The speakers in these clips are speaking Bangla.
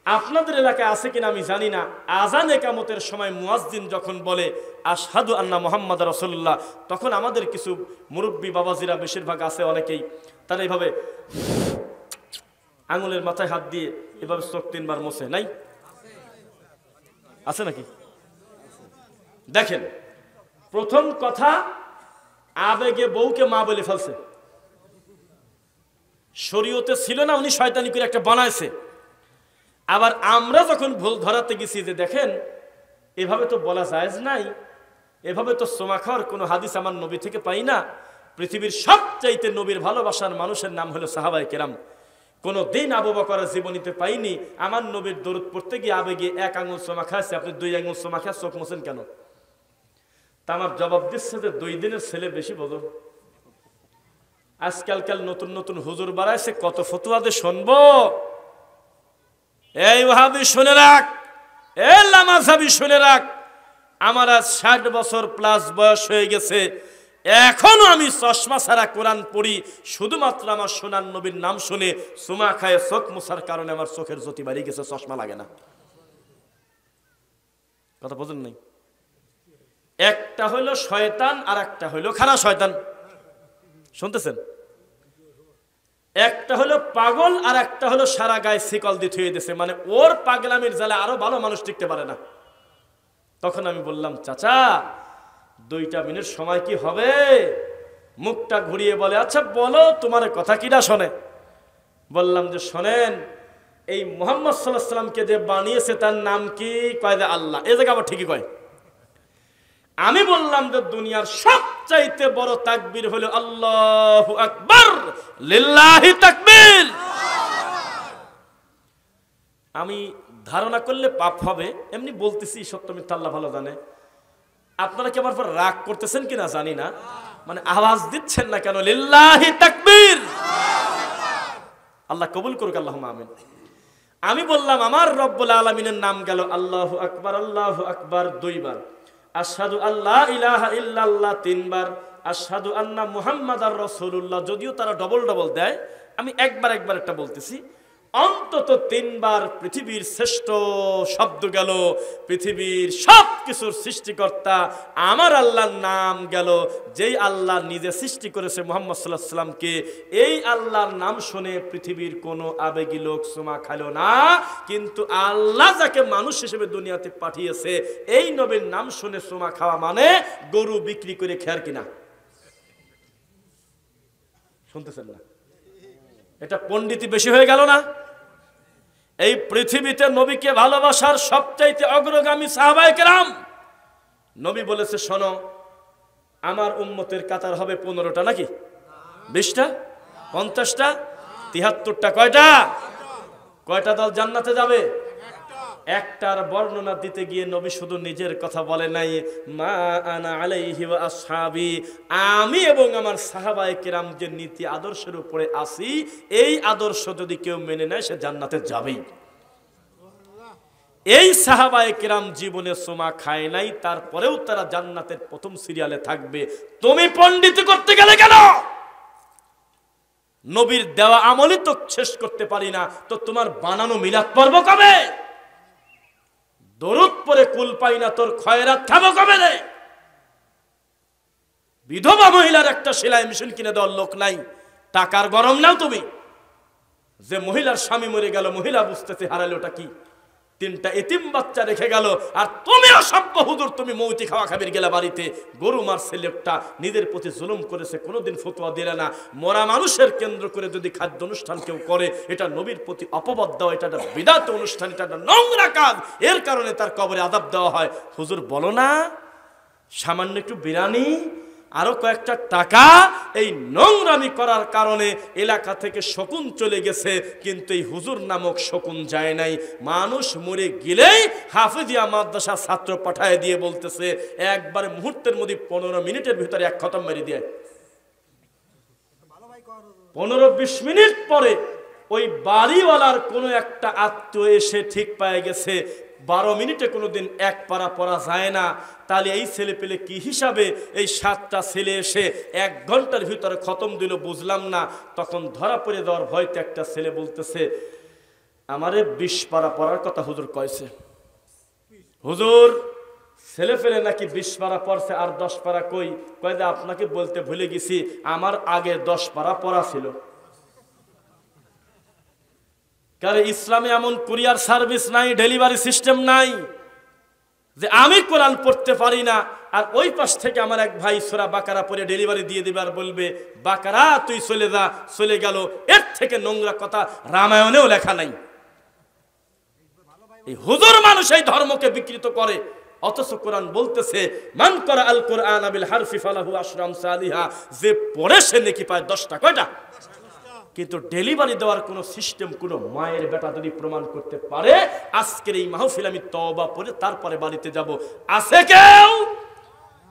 আপনাদের এলাকায় আছে কিনা আমি জানি না, আজান একামতের সময় মুয়াজ্জিন যখন বলে আশহাদু আন্না মুহাম্মাদ রাসূলুল্লাহ, তখন আমাদের কিছু মুরব্বী বাবাজিরা, বেশিরভাগ আছে অনেকেই, তারা এইভাবে আঙুলের মাথায় হাত দিয়ে এভাবে চোখ 3 বার মোছে, নাই? আছে নাকি? দেখেন, প্রথম কথা, আবেগে বউকে মা বলে ফেলছে। শরীয়তে ছিল না, উনি শয়তানি করে একটা বানাইছে। আবার আমরা যখন ভুল ধরাতে গেছি যে দেখেন এভাবে তো বলা জায়েজ নাই, এভাবে তো চুমা খাওয়ার কোনো হাদিস আমার নবী থেকে পাই না। পৃথিবীর সবচাইতে নবীর ভালোবাসার মানুষের নাম হলো সাহাবায়ে কেরাম। কোনো দিন আবু বকরের জীবনীতে পাইনি আমার নবীর দরুদ পড়তে গিয়ে আবেগে 1 আঙুল চুমা খাচ্ছে, আপনি 2 আঙুল চুমা খায় চোখ মোছেন কেন? তা আমার জবাব দিচ্ছে যে 2 দিনের ছেলে বেশি বোঝো। আজকালকাল নতুন নতুন হুজুর বাড়াইছে, কত ফতুয়া দিয়ে শুনবো। এই ওয়াহাবি শুনে রাখ, এই লামাযাবি শুনে রাখ, আমার আজ 60 বছর প্লাস বয়স হয়ে গেছে, এখনো আমি চশমা ছাড়া কোরআন পড়ি, শুধুমাত্র আমার সোনার নবীর নাম শুনে চুমা খায় চোখ মোছার কারণে আমার চোখের জ্যোতি বাড়িয়ে গেছে, চশমা লাগে না। কথা বোঝেন নাই? একটা হইল শয়তান আর একটা হইল খারাপ শয়তান, শুনতেছেন? একটা হলো পাগল আর একটা হলো সারা গায়ে শিকল দিয়ে থুয়ে দিয়েছে, মানে ওর পাগলামির জালে আরো ভালো মানুষ টিকতে পারে না। তখন আমি বললাম, চাচা 2টা মিনিট সময় কি হবে? মুখটা ঘুরিয়ে বলে, আচ্ছা বলো তোমার কথা কিনা শোনে। বললাম যে শোনেন, এই মুহাম্মদ সাল্লাল্লাহু আলাইহি ওয়াসাল্লামকে যে বানিয়েছে তার নাম কি? কয় যে আল্লাহ। এই জায়গা আবার ঠিকই কয়। আমি বললাম যে দুনিয়ার সবচাইতে বড় তাকবীর হলো আল্লাহু আকবার, লিল্লাহি তাকবীর। আমি ধারণা করলে পাপ হবে এমনি বলতেছি, সত্য মিথ্যা আল্লাহ ভালো জানে। আপনারা কি আমার উপর রাগ করতেছেন কিনা জানি না, মানে আওয়াজ দিচ্ছেন না কেন? লিল্লাহি তাকবীর। আল্লাহ কবুল করুক, আল্লাহুম্মা আমিন। আমি বললাম আমার রব্বুল আলামিনের নাম গেল আল্লাহু আকবার 2 বার, আশহাদু আল্লা ইলাহা ইল্লাল্লাহ 3 বার, আশহাদু আন্না মুহাম্মাদার রাসূলুল্লাহ। যদিও তারা ডবল ডবল দেয়, আমি একবার একটা বলতেছি, অন্তত 3 বার পৃথিবীর শ্রেষ্ঠ শব্দ গেল, পৃথিবীর সব কিছুর সৃষ্টিকর্তা আমার আল্লাহর নাম গেল, যেই আল্লাহ নিজে সৃষ্টি করেছে মুহাম্মদ সাল্লাল্লাহু আলাইহি ওয়াসাল্লামকে। এই আল্লাহর নাম শুনে পৃথিবীর কোনো আবেগী লোক চুমা খালো না, কিন্তু আল্লাহ যাকে মানুষ হিসেবে দুনিয়াতে পাঠিয়েছে এই নবীর নাম শুনে চুমা খাওয়া মানে গরু বিক্রি করে খেয়ার কিনা। শুনতেছেন না? এটা পণ্ডিতি বেশি হয়ে গেল না? এই পৃথিবীতে নবীকে ভালোবাসার সবচাইতে অগ্রগামী সাহাবায়ে কেরাম। নবী বলেছে, শোনো, আমার উম্মতের কাতার হবে 15টা, নাকি 20টা, 50টা, 73টা, কয়টা দল জান্নাতে যাবে? একটার বর্ণনা দিতে গিয়ে নবী শুধু নিজের কথা বলে নাই, মা আনা আলাইহি ওয়া আসহাবি, আমি এবং আমার সাহাবায়ে কেরাম যে নীতি আদর্শের উপরে আছি, এই আদর্শ যদি কেউ মেনে নেয় সে জান্নাতে যাবেই। এই সাহাবায়ে কেরাম জীবনে চুমা খায় নাই, তারপরেও তারা জান্নাতের প্রথম সিরিয়ালে থাকবে। তুমি পণ্ডিতি করতে গেলে কেন? নবীর দেওয়া আমলই তো শেষ করতে পারি না, তো তোমার বানানো মিলাদ পর্ব কবে? দরুদ পরে কুল পাই না, তোর খয়রাত খাবো কবে রে? বিধবা মহিলার একটা সেলাই মেশিন কিনে দেওয়ার লোক নাই, টাকার গরম নাও তুমি। যে মহিলার স্বামী মরে গেল, মহিলা বুঝতেছে হারালোটা কি, 3টা এতিম বাচ্চা রেখে গেল, আর তুমি অসভ্য হুজুর, তুমি মৌতি খাওয়া খাবির গেলে বাড়িতে, গরু মারছে লোকটা, নিজের প্রতি জুলুম করেছে, কোনোদিন ফতোয়া দিলে না। মরা মানুষের কেন্দ্র করে যদি খাদ্য অনুষ্ঠান কেউ করে, এটা নবীর প্রতি অপবাদ দেওয়া, এটা একটা বিদআত অনুষ্ঠান, এটা একটা নোংরা কাজ, এর কারণে তার কবরে আযাব দেওয়া হয়। হুজুর বলো না, সামান্য একটু বিরানি, আরো কয়েকটা টাকা, এই নোংরামি করার কারণে এলাকা থেকে শকুন চলে গেছে, কিন্তু এই হুজুর নামক শকুন যায় নাই। মানুষ মরে গেলেই হাফিজিয়া মাদ্রাসা ছাত্র পাঠায় দিয়ে বলতেছে, একবার মুহূর্তের মধ্যে 15 মিনিটের ভিতরে 1 খতম মেরে দিয়ে, 15-20 মিনিট পরে ওই বাড়িওয়ালার কোনো একটা আত্মীয় এসে ঠিক পায়ে গেছে, 12 মিনিটে কোনোদিন 1 পারা পড়া যায় না। তাহলে এই ছেলে পেলে কি হিসাবে এই 7টা ছেলে এসে 1 ঘন্টার ভিতরে খতম দিল, বুঝলাম না। তখন ধরা পড়ে দেওয়ার ভয়তে একটা ছেলে বলতেছে, আমারে 20 পারা পড়ার কথা হুজুর কইছে। হুজুর ছেলে ফেলে নাকি 20 পারা পড়ছে আর 10 পারা কই? কয় যে আপনাকে বলতে ভুলে গেছি, আমার আগে 10 পারা পড়া ছিল। কারণ ইসলামে এমন কুরিয়ার সার্ভিস নাই, ডেলিভারি সিস্টেম নাই যে আমি কোরআন পড়তে পারি না আর ওই পাশ থেকে আমার এক ভাই সূরা বাকারা পড়ে ডেলিভারি দিয়ে দিবে আর বলবে বাকারা তুই চলে যা, চলে গেল। এর থেকে নোংরা কথা রামায়ণেও লেখা নাই। এই হুজুর মানুষ এই ধর্মকে বিকৃত করে, অথচ কোরআন বলতেছে মান করা আল কোরআন বিল হারফি ফালাহু আশরাম সালিহা, যে পড়ে সে নেকি পায় 10টা। কয়টা? কিন্তু ডেলিভারি দেওয়ার কোন সিস্টেম কোন মায়ের বেটা যদি প্রমাণ করতে পারে, আজকের এই মাহফিল আমি তওবা পড়ে তারপরে বাড়িতে যাব। আছে কেউ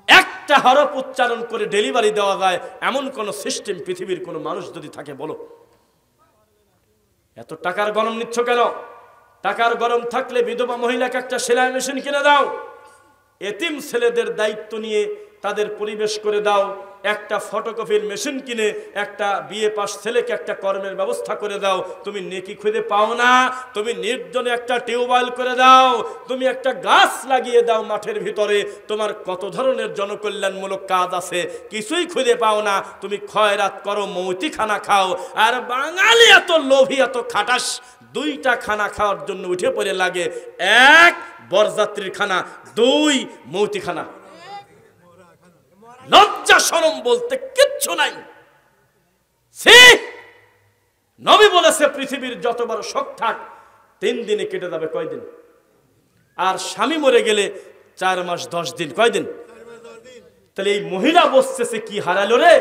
একটা হরফ উচ্চারণ করে ডেলিভারি দেওয়া যায় এমন কোন সিস্টেম পৃথিবীর কোন মানুষ যদি থাকে বলো? এত টাকার গরম নিচ্ছ কেন? টাকার গরম থাকলে বিধবা মহিলাকে একটা সেলাই মেশিন কিনে দাও, এতিম ছেলেদের দায়িত্ব নিয়ে তাদের পরিবেশ করে দাও, একটা ফটোকপির মেশিন কিনে একটা বিএ পাস ছেলেকে একটা কর্মের ব্যবস্থা করে দাও। তুমি নেকি খুঁজে পাও না? তুমি নির্জনে একটা টিউবওয়েল করে দাও, তুমি একটা গাছ লাগিয়ে দাও মাঠের ভিতরে, তোমার কত ধরনের জনকল্যাণমূলক কাজ আছে, কিছুই খুঁজে পাও না। তুমি খয়রাত করো, মৌতিখানা খাও। আর বাঙালি এত লোভী, এত খাটাস, 2টা খানা খাওয়ার জন্য উঠে পড়ে লাগে। 1 বরযাত্রীর খানা, 2 মৌতিখানা। লজ্জা শরম বলতে কিচ্ছু নাই। নবী বলেছে পৃথিবীর যত বড় শোক থাক 3 দিনে কেটে যাবে। কয়দিন? আর স্বামী মরে গেলে 4 মাস 10 দিন। কয়দিন? তাহলে এই মহিলা বসতেছে কি হারালো রে?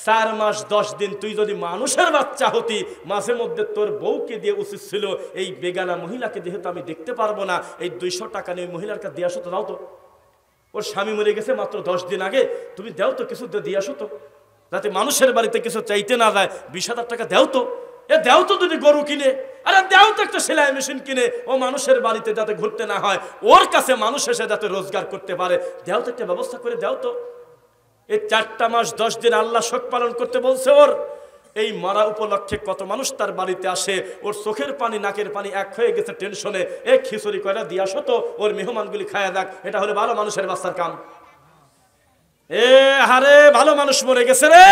4 মাস 10 দিন। তুই যদি মানুষের বাচ্চা হতি, মাঝে মধ্যে তোর বউকে দিয়ে উচিত ছিল এই বেগানা মহিলাকে যেহেতু আমি দেখতে পারবো না, এই 200 টাকা নিয়ে মহিলার কাছে দিয়ে আসো তো, দাও তো। ওর স্বামী মরে গেছে মাত্র 10 দিন আগে, তুমি দাও তো, কিছু দিয়ে আসো তো, যাতে মানুষের বাড়িতে কিছু চাইতে না যায়। 20,000 টাকা দাও তো, দাও তো দুটি গরু কিনে, আরে দাও তো একটা সেলাই মেশিন কিনে, ও মানুষের বাড়িতে যাতে ঘুরতে না হয়, ওর কাছে মানুষ এসে যাতে রোজগার করতে পারে, দাও তো একটা ব্যবস্থা করে দাও তো। এই 4 মাস 10 দিন আল্লাহ শোক পালন করতে বলছে ওর। এই মরা উপলক্ষে কত মানুষ তার বাড়িতে আসে, ওর চোখের পানি নাকের পানি এক হয়ে গেছে টেনশনে। খিচুড়ি কয়লা দিয়ে আসো তো, ওর মেহমানগুলি খায়া যাক। এটা হলে ভালো মানুষের বাচ্চার কাম। হারে ভালো মানুষ মরে গেছে রে,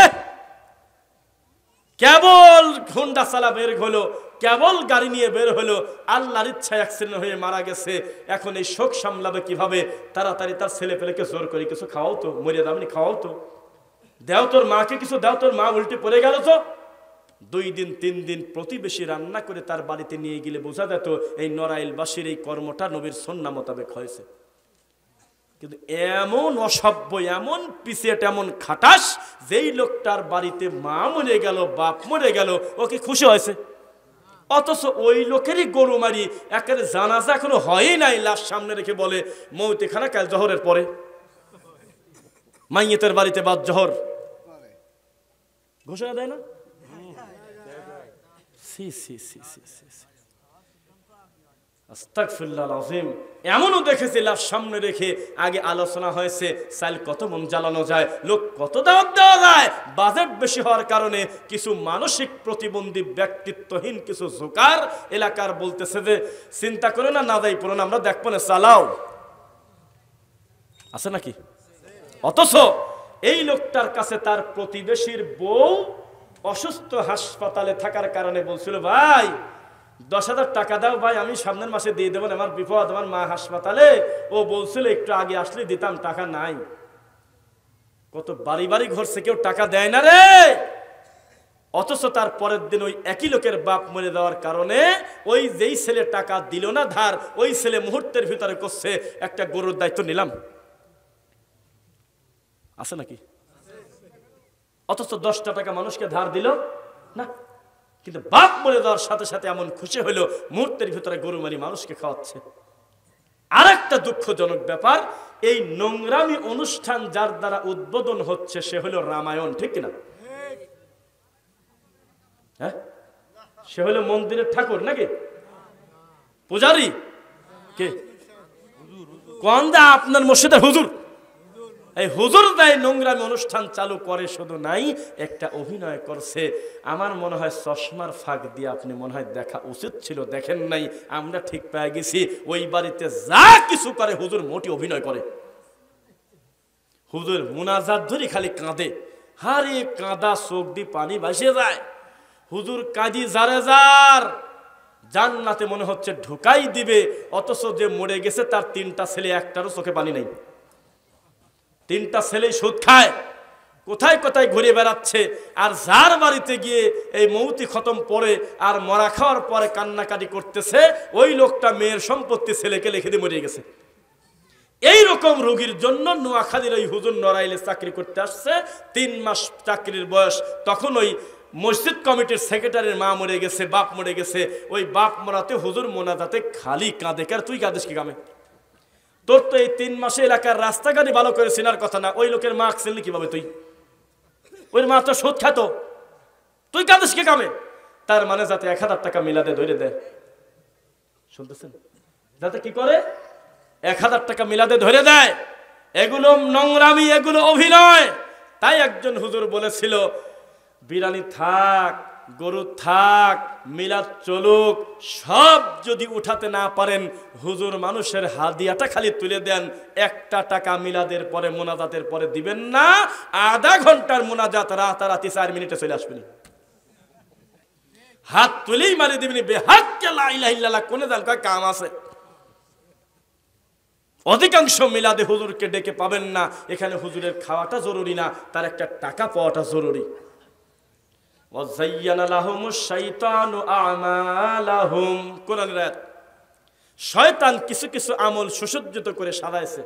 কেবল হুন্ডা চালা বের হলো, কেবল গাড়ি নিয়ে বের হলো, আল্লাহর ইচ্ছায় অ্যাক্সিডেন্ট হয়ে মারা গেছে। এখন এই শোক সামলাবে কিভাবে? তাড়াতাড়ি তার ছেলে পেলেকে জোর করে কিছু খাওয়াও তো, মরিয়া দামনি খাওয়াও তো, দাও তোর মাকে কিছু দাও, তোর মা উল্টে পড়ে গেল তো। 2 দিন 3 দিন প্রতিবেশী রান্না করে তার বাড়িতে নিয়ে গেলে বোঝা যেত এই নড়াইলবাসীর এই কর্মটা নবীর সুন্নাহ মোতাবেক হয়েছে। কিন্তু এমন অসভ্য, এমন পিছেট, এমন খাটাস, যেই লোকটার বাড়িতে মা মরে গেল, বাপ মরে গেল, ওকে খুশি হয়েছে। অথচ ওই লোকেরই গরু মারি একেবারে জানাজা এখনো হয়ই নাই, লাশ সামনে রেখে বলে মৌতিখানা কাল জহরের পরে। মাইয়েতের বাড়িতে বাদ জহর ঘোষণা দেয় না? আস্তাগফিরুল্লাহ আযীম। এমনও দেখেছি লাশ সামনে রেখে আগে আলোচনা হয়েছে চাল কত মন জ্বালানো যায়, লোক কত দাওয়াত দেওয়া যায়। বাজেট বেশি হওয়ার কারণে কিছু মানসিক প্রতিবন্ধী, ব্যক্তিত্বহীন কিছু জোকার এলাকার বলতেছে যে চিন্তা করে না, না যাই পড়ো না, আমরা দেখবো না, চালাও। আছে নাকি? অথচ এই লোকটার কাছে তার প্রতিবেশীর বউ অসুস্থ, হাসপাতালে থাকার কারণে বলছিল ভাই 10,000 টাকা দাও ভাই, আমি সামনের মাসে দিয়ে দেবেন, আমার বিপদ, আমার মা হাসপাতালে। ও বলছিল একটু আগে আসলে দিতাম, টাকা নাই। কত বাড়ি বাড়ি ঘুরছে, কেউ টাকা দেয় না রে। অথচ তার পরের দিন ওই একই লোকের বাপ মরে যাওয়ার কারণে ওই যেই ছেলে টাকা দিল না ধার, ওই ছেলে মুহূর্তের ভিতরে করছে একটা গরুর দায়িত্ব নিলাম। আছে নাকি? অথচ 10টা টাকা মানুষকে ধার দিল না, কিন্তু বাপ মরে যাওয়ার সাথে সাথে এমন খুশি হলো মুহূর্তের ভিতরে গরু মারি মানুষকে খাওয়াচ্ছে। আর একটা দুঃখজনক ব্যাপার, এই নোংরামি অনুষ্ঠান যার দ্বারা উদ্বোধন হচ্ছে সে হলো রামায়ণ, ঠিক কিনা? হ্যাঁ, সে হলো মন্দিরের ঠাকুর নাকি পূজারি? কে কোন দা? আপনার মসজিদের হুজুর। এই হুজুর দাই নোংরামি অনুষ্ঠান চালু করে শুধু নাই, একটা অভিনয় করছে। আমার মনে হয় চশমার ফাঁক দিয়ে আপনি মনে হয় দেখা উচিত ছিল, দেখেন নাই। আমরা ঠিক পেয়ে গেছি, ওই বাড়িতে যা কিছু করে হুজুর মোটি অভিনয় করে। হুজুর মুনাজাত ধরি খালি কাঁদে, হারে কাঁদা চোখ দিয়ে পানি ভাসে যায়। হুজুর কাজী যারে যার জান্নাতে মনে হচ্ছে ঢুকাই দিবে, অথচ যে মরে গেছে তার 3টা ছেলে, একটারও চোখে পানি নেই। 3টা ছেলেই সুদ খায়, কোথায় কোথায় ঘুরে বেড়াচ্ছে। আর যার বাড়িতে গিয়ে এই মৌতি খতম পড়ে আর মরা খাওয়ার পরে কান্নাকাটি করতেছে, ওই লোকটা মেয়ের সম্পত্তি ছেলেকে লিখে দিয়ে মরে গেছে। এই রকম রোগীর জন্য নোয়াখালীর ওই হুজুর নড়াইলে চাকরি করতে আসছে। 3 মাস চাকরির বয়স, তখন ওই মসজিদ কমিটির সেক্রেটারির মা মরে গেছে, বাপ মরে গেছে। ওই বাপ মরাতে হুজুর মোনাজাতে খালি কাঁদে। কার তুই কাঁদিস কি কামে? তোর তো এই 3 মাসে এলাকার রাস্তাঘাটই ভালো করে চেনার কথা না, ওই লোকের মা চিনলি কিভাবে তুই? ওই মা তো সুদ খাত, তুই কাঁদিস কি কামে? তার মানে যাতে 1000 টাকা মিলাদে ধরে দেয়, শুনতেছেন? যাতে কি করে 1000 টাকা মিলাদে ধরে দেয়। এগুলো নোংরামি, এগুলো অভিনয়। তাই একজন হুজুর বলেছিল, বিরানি থাক, গরু থাক, মিলাদ চলুক, সব যদি উঠাতে না পারেন, হুজুর মানুষের হাদিয়াটা খালি তুলে দেন। 1টা টাকা মিলাদের পরে মোনাজাতের পরে দিবেন না। আধা ঘন্টার মোনাজাত রাতারাতি 4 মিনিটে চলে আসবেন। হাত তুলেই মারি দিবেন, বেহাক্কে লা ইলাহা ইল্লাল্লাহ কোনে দাল কয় কাম আছে। অধিকাংশ মিলাদে হুজুরকে ডেকে পাবেন না। এখানে হুজুরের খাওয়াটা জরুরি না, তার একটা টাকা পাওয়াটা জরুরি। ওয়াযায়্যানা লাহুমুশ শাইতানু আমালাহুম, কোরআনের আয়াত। শয়তান কিছু কিছু আমল সুসজ্জিত করে সাজাইছে।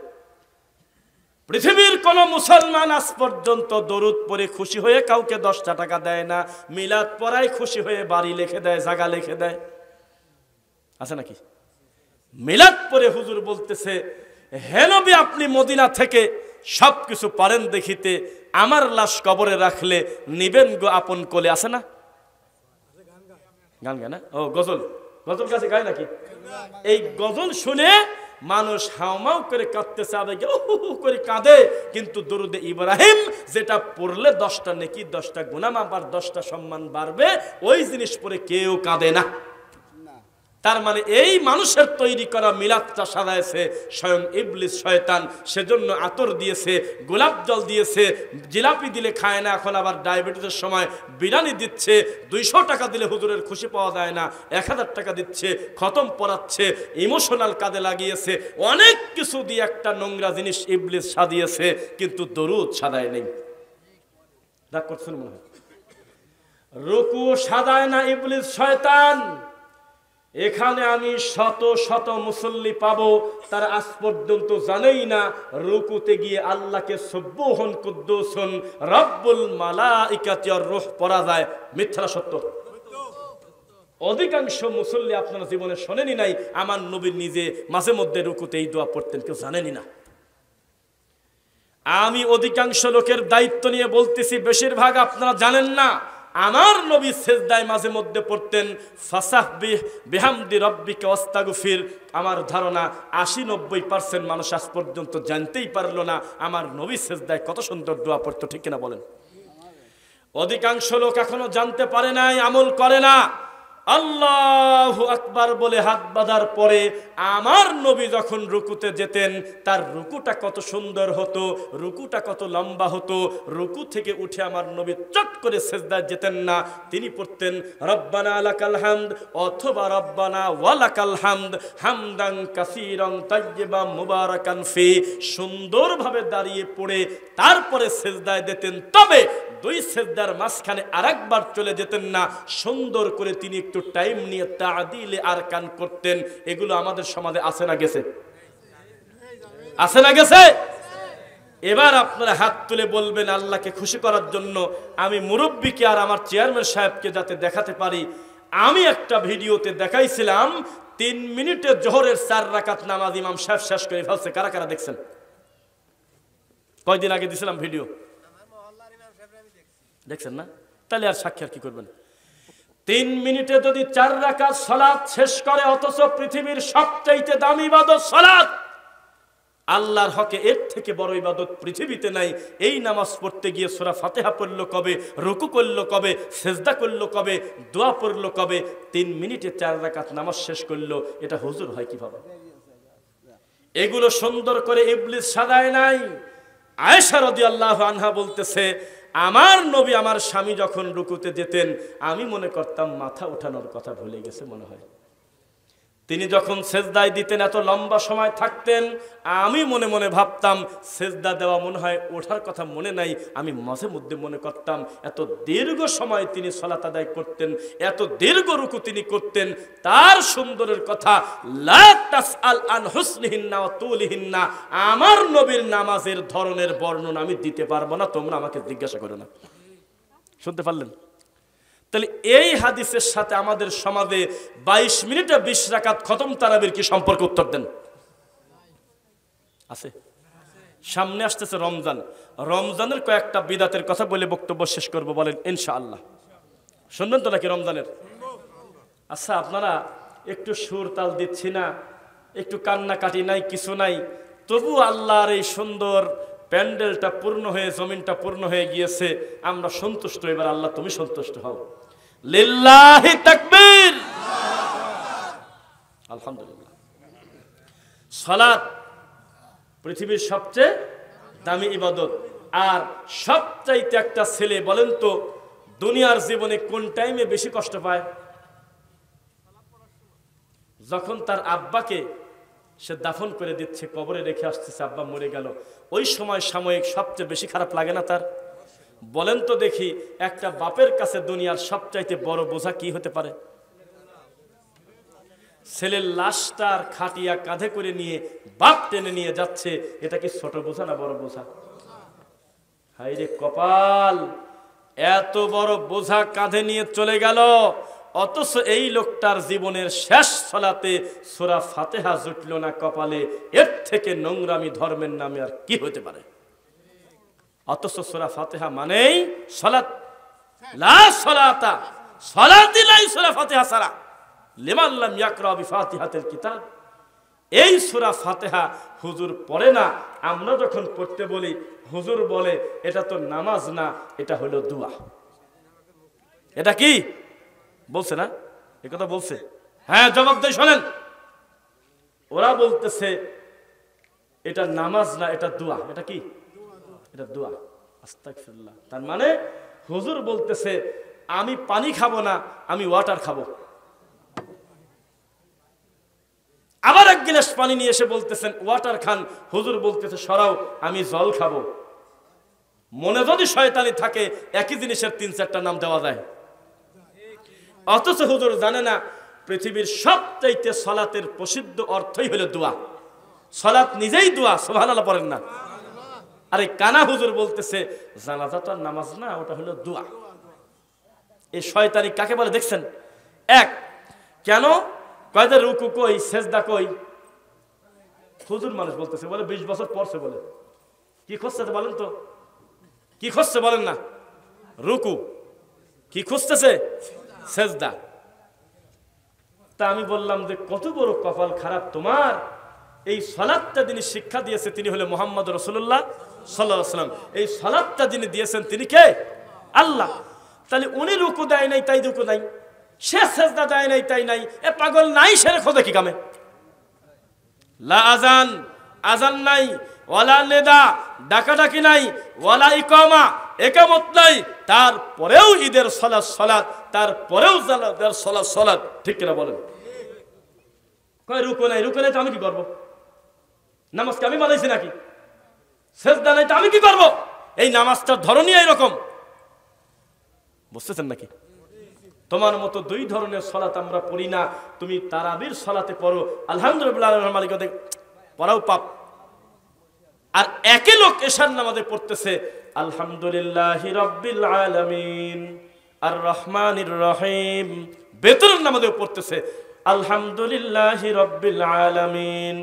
পৃথিবীর কোন মুসলমান আজ পর্যন্ত দরুদ পড়ে খুশি হয়ে কাউকে 10টা টাকা দেয় না। মিলাদ পড়ায় খুশি হয়ে বাড়ি লিখে দেয়, জায়গা লিখে দেয়, আছে নাকি? মিলাদ পড়ে হুজুর বলতেছে, হে নবী আপনি মদিনা থেকে সবকিছু পারেন দেখিতে, আমার লাশ কবরে রাখলে নিবেন গো আপন কোলে, আছে না? গান গায় না? ও গজল, গজল কাছে গায় নাকি? এই গজল শুনে মানুষ হাউমাউ করে কাঁদতেছে, আবেগে করে কাঁদে। কিন্তু দরুদে ইব্রাহিম যেটা পড়লে 10টা নেকি, 10টা গুনাহ মাফ আর 10টা সম্মান বাড়বে, ওই জিনিস পড়ে কেউ কাঁদে না। তার মানে এই মানুষের তৈরি করা মিলাদটা সাজাইছে স্বয়ং ইবলিস শয়তান। সেজন্য আতর দিয়েছে, গোলাপ জল দিয়েছে, জিলাপি দিলে খায় না, এখন আবার ডায়াবেটিসের সময় বিরিয়ানি দিচ্ছে। 200 টাকা দিলে হুজুরের খুশি পাওয়া যায় না, 1000 টাকা দিচ্ছে, খতম পড়াচ্ছে, ইমোশনাল কাজে লাগিয়েছে, অনেক কিছু দিয়ে একটা নোংরা জিনিস ইবলিস সাজিয়েছে, কিন্তু দরুদ সাজায় নেই। রাগ করছেন মনে হয়? রুকু সাজায় না ইবলিস শয়তান। এখানে আমি শত শত মুসল্লি পাবো, তারা আজ পর্যন্ত জানেই না রুকুতে গিয়ে আল্লাহকে সুবহান কুদ্দুসুন রব্বুল মালাইকাতি ওয়ার রূহ পড়া যায়। মিথ্যা সত্য? অধিকাংশ মুসল্লি আপনারা জীবনে শোনেনি নাই, আমার নবী নিজে মাঝে মধ্যে রুকুতে এই দোয়া পড়তেন, কেউ জানেনি না। আমি অধিকাংশ লোকের দায়িত্ব নিয়ে বলতেছি, বেশিরভাগ আপনারা জানেন না। আমার নবী সেজদায় মাঝে মধ্যে পড়তেন ফাসাব্বিহ বিহামদি রাব্বিকা ওয়াস্তাগফির। আমার ধারণা 80-90% মানুষ আজ পর্যন্ত জানতেই পারলো না আমার নবী সেজদায় কত সুন্দর দোয়া পড়তো, ঠিক কিনা বলেন? অধিকাংশ লোক এখনো জানতে পারে নাই, আমল করে না। আল্লাহু আকবার বলে হাত বাঁধার পরে আমার নবী যখন রুকুতে যেতেন, তার রুকুটা কত সুন্দর হতো, রুকুটা কত লম্বা হতো। রুকু থেকে উঠে আমার নবী চট করে সেজদায় যেতেন না, তিনি পড়তেন রব্বানা লাকাল হামদ অথবা রব্বানা ওয়ালাকাল হামদ হামদান কাসীরান তাইয়্যিবান মুবারাকান ফি। সুন্দরভাবে দাঁড়িয়ে পড়ে তারপরে সেজদায় যেতেন। তবে 2 সেজদার মাঝখানে আরেকবার চলে যেতেন না, সুন্দর করে তিনি একটু টাইম নিয়ে তাআদিলে আরকান করতেন। এগুলো আমাদের সমাজে আছে না গেছে? আছে না গেছে? এবার আপনারা হাত তুলে বলবেন আল্লাহকে খুশি করার জন্য আমি মুরব্বিকে আর আমার চেয়ারম্যান সাহেবকে যাতে দেখাতে পারি। আমি একটা ভিডিওতে দেখাইছিলাম 3 মিনিটে জোহরের 4 রাকাত নামাজ ইমাম সাহেব শেষ করে ফেলছে। কারা কারা দেখছেন? কয়দিন আগে দিছিলাম ভিডিও, দেখছেন না? তাহলে আর সাক্ষী আর কি করবেন? 3 মিনিটে যদি 4 রাকাত সালাত শেষ করে, অথচ পৃথিবীর সবচাইতে দামি ইবাদত সালাত, আল্লাহর হকে এর থেকে বড় ইবাদত পৃথিবীতে নাই। এই নামাজ পড়তে গিয়ে সূরা ফাতিহা পড়লো কবে, রুকু করলো কবে, সেজদা করলো কবে, দোয়া পড়লো কবে, 3 মিনিটে 4 রাকাত নামাজ শেষ করলো, এটা হুজুর হয় কিভাবে? এগুলো সুন্দর করে ইবলিস সাজায় নাই। আয়েশা রাদিয়াল্লাহু আনহা বলতেছে, আমার নবী আমার স্বামী যখন রুকুতে যেতেন আমি মনে করতাম মাথা ওঠানোর কথা ভুলে গেছে মনে হয়। তিনি যখন সেজদায় দিতেন এত লম্বা সময় থাকতেন, আমি মনে মনে ভাবতাম সেজদা দেওয়া মনে হয় ওঠার কথা মনে নাই। আমি মাঝে মধ্যে মনে করতাম এত দীর্ঘ সময় তিনি সালাত আদায় করতেন, এত দীর্ঘ রুকু তিনি করতেন। তার সুন্দরের কথা, লা তাসআল আন হুসনিহিন্না ওয়া তুলিহিন্না, আমার নবীর নামাজের ধরনের বর্ণনা আমি দিতে পারবো না, তোমরা আমাকে জিজ্ঞাসা করো না। শুনতে পারলেন? তাহলে এই হাদিসের সাথে আমাদের সমাজে 22 মিনিটে 20 রাকাত খতম তারাবির কি সম্পর্ক? উত্তর দেন। আছে? সামনে আসতেছে রমজান, রমজানের কয়েকটা বিদাতের কথা বলে বক্তব্য শেষ করব, বলেন ইনশাআল্লাহ। শুনবেন তো নাকি রমজানের? আচ্ছা, আপনারা একটু সুর তাল দিচ্ছি না, একটু কান্নাকাটি নাই, কিছু নাই, তবু আল্লাহর এই সুন্দর প্যান্ডেলটা পূর্ণ হয়ে, জমিনটা পূর্ণ হয়ে গিয়েছে, আমরা সন্তুষ্ট। এবার আল্লাহ তুমি সন্তুষ্ট হও। লিল্লাহি তাকবীর, আলহামদুলিল্লাহ। সালাত পৃথিবীর সবচেয়ে দামি ইবাদত। আর সবচাইতে একটা ছেলে বলেন তো দুনিয়ার জীবনে কোন টাইমে বেশি কষ্ট পায়? যখন তার আব্বাকে সে দাফন করে দিচ্ছে, কবরে রেখে আসতেছে, আব্বা মরে গেল, ওই সময় সাময়িক সবচেয়ে বেশি খারাপ লাগে না তার? বলেন তো দেখি, একটা বাপের কাছে দুনিয়ার সবচাইতে বড় বোঝা কি হতে পারে? ছেলের লাশটার খাটিয়া কাঁধে করে নিয়ে বাপ টেনে নিয়ে যাচ্ছে, এটা কি ছোট বোঝা না বড় বোঝা? হায় রে কপাল, এত বড় বোঝা কাঁধে নিয়ে চলে গেল, অথচ এই লোকটার জীবনের শেষ সালাতে সূরা ফাতিহা জুটল না কপালে। এর থেকে নোংরামি ধর্মের নামে আর কি হতে পারে? অথচ সূরা ফাতিহা মানেই সালাত, লা সালাতা, সালাতই নাই সূরা ফাতিহা ছাড়া, লিমান লাম ইয়াকরা বিফাতিহাতিল কিতাব। এই সূরা ফাতিহা হুজুর পড়ে না, আমরা যখন পড়তে বলি হুজুর বলে এটা তো নামাজ না, এটা হলো দোয়া। এটা কি বলছে না? এই কথা বলছে? হ্যাঁ, জবাব দেয়, শোনেন। ওরা বলতেছে এটা নামাজ না, এটা দোয়া। এটা কি? এটা দোয়া। আস্তাগফিরুল্লাহ। তার মানে হুজুর বলতেছে আমি পানি খাবো না, আমি ওয়াটার খাবো। আবার এক গ্লাস পানি নিয়ে এসে বলতেছেন ওয়াটার খান, হুজুর বলতেছে সরাও, আমি জল খাবো। মনে যদি শয়তানি থাকে একই জিনিসের 3-4টা নাম দেওয়া যায়। অথচ হুজুর জানে না পৃথিবীর সবচাইতে সালাতের প্রসিদ্ধ অর্থই হলো দোয়া। সালাত নিজেই দোয়া, সুবহানাল্লাহ পড়েন না? আরে কানা হুজুর বলতেছে জানাজাটা নামাজ না, ওটা হলো দোয়া। এই শয়তানি কাকে বলে দেখছেন? এক, কেন কয়দের রুকু কই, সেজদা কই? হুজুর মানুষ বলতেছে, বলে 20 বছর পরছে, বলে কি খুঁজছে বলেন তো, কি খুঁজছে বলেন না? রুকু। কি খুঁজতেছে? সেজদা। তা আমি বললাম যে কত বড় কপাল খারাপ তোমার, এই সালাতটা যিনি শিক্ষা দিয়েছে তিনি হলো মুহাম্মদ রাসূলুল্লাহ সাল্লাল্লাহু আলাইহি ওয়াসাল্লাম। এই সালাতটা যিনি দিয়েছেন তিনি কে? আল্লাহ। তাহলে উনি রুকু দেয় নাই তাই রুকু নাই, সে সেজদা দেয় নাই তাই নাই, এ পাগল নাই, সে খোদা কি কামে? লা আজান, আজান নাই, ওয়ালা নেদা, ডাকাডাকি নাই, ওয়ালা ইকামা, একামত নাই, তারপরেও ঈদের সালাত সালাত, তারপরেও জানাজার সালাত সালাত। ঠিক কিনা বলেন? কয় রুকু নাই, রুকু নাই তো আমি কি করবো? নামাজকে আমি বানাইছি নাকি? সেজদা নাই তো আমি কি করবো? এই নামাজটার ধরনই এইরকম, বুঝতেছেন নাকি? তোমার মতো 2 ধরনের সালাত আমরা পড়ি না। তুমি তারাবির সালাতে পড়ো আলহামদুলিল্লাহ মালিক, পড়াও পাপ। আর একই লোক এশার নামাজে পড়তেছে আলহামদুলিল্লাহি রাব্বিল আলামিন আর রহমানির রহিম, বেতরের নামাজেও পড়তেছে আলহামদুলিল্লাহি রাব্বিল আলামিন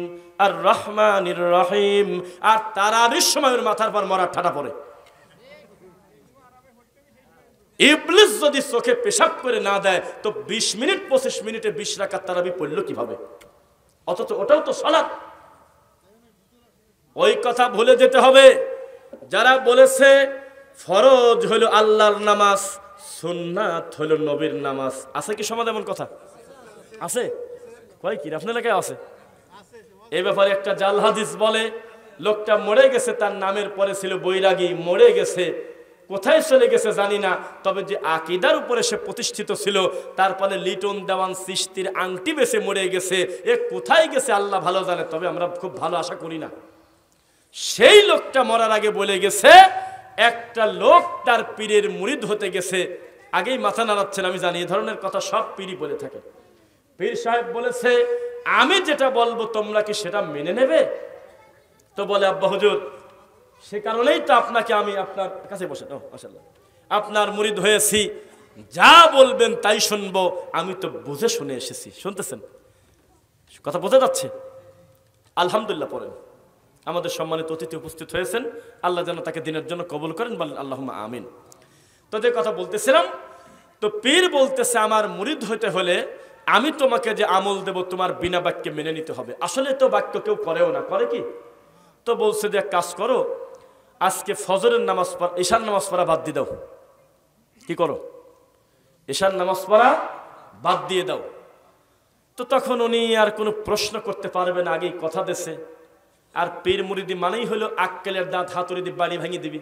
আর রহমানির রহিম, আর তারাবির সময় ওর মাথার পর মরা ঠাটা পড়ে। ইবলিস যদি চোখে পেশাব করে না দেয় তো 20 মিনিট 25 মিনিটে 20 রাকাত তারাবি পড়লো কিভাবে? অথচ ওটাও তো সালাত। ওই কথা ভুলে যেতে হবে। যারা বলেছে ফরজ হলো আল্লাহর নামাজ, সুন্নাত হলো নবীর নামাজ, আছে কি সমাজ এমন কথা? আছে? কয় কি আপনার এলাকায় আছে? এই ব্যাপারে একটা জাল হাদিস বলে, লোকটা মরে গেছে, তার নামের পরে ছিল বৈরাগী, মরে গেছে, কোথায় চলে গেছে জানি না, তবে যে আকীদার উপরে সে প্রতিষ্ঠিত ছিল, তারপরে লিটন দেওয়ান চিশতির আংটি বেছে মরে গেছে, এ কোথায় গেছে আল্লাহ ভালো জানে, তবে আমরা খুব ভালো আশা করি না। সেই লোকটা মরার আগে বলে গেছে, একটা লোক তার পীরের মুরিদ হতে গেছে, আগেই মাথা নাড়াচ্ছেন, আমি জানি এই ধরনের কথা সব পীরই বলে থাকে। পীর সাহেব বলেছে, আমি যেটা বলবো তোমরা কি সেটা মেনে নেবে? তো বলে, আব্বা হুজুর, সে কারণেই তো আপনাকে আমি আপনার কাছে বসে, মাশাআল্লাহ, আপনার মুরিদ হয়েছি, যা বলবেন তাই শুনবো, আমি তো বুঝে শুনে এসেছি। শুনতেছেন কথা বোঝা যাচ্ছে? আলহামদুলিল্লাহ পড়েন। আমাদের সম্মানিত অতিথি উপস্থিত হয়েছেন, আল্লাহ যেন তাকে দিনের জন্য কবুল করেন, বলেন আল্লাহুম্মা আমিন। তো যে কথা বলতেছিলাম, তো পীর বলতেছে, আমার মুরিদ হতে হলে আমি তোমাকে যে আমল দেব তোমার বিনা বাক্যে মেনে নিতে হবে। আসলে তো বাক্য কেউ করেও না, করে কি? তো বলছে যে এক কাজ করো, আজকে ফজরের নামাজ পড়া, ঈশার নামাজ পড়া বাদ দিয়ে দাও। কি করো? ঈশার নামাজ পড়া বাদ দিয়ে দাও। তো তখন উনি আর কোনো প্রশ্ন করতে পারবে না, আগেই কথা দেছে। আর পীর মুরিদি মানেই হলো আক্কেলের দাঁত হাতুড়ি দিয়ে বাড়ি ভেঙে দিবি।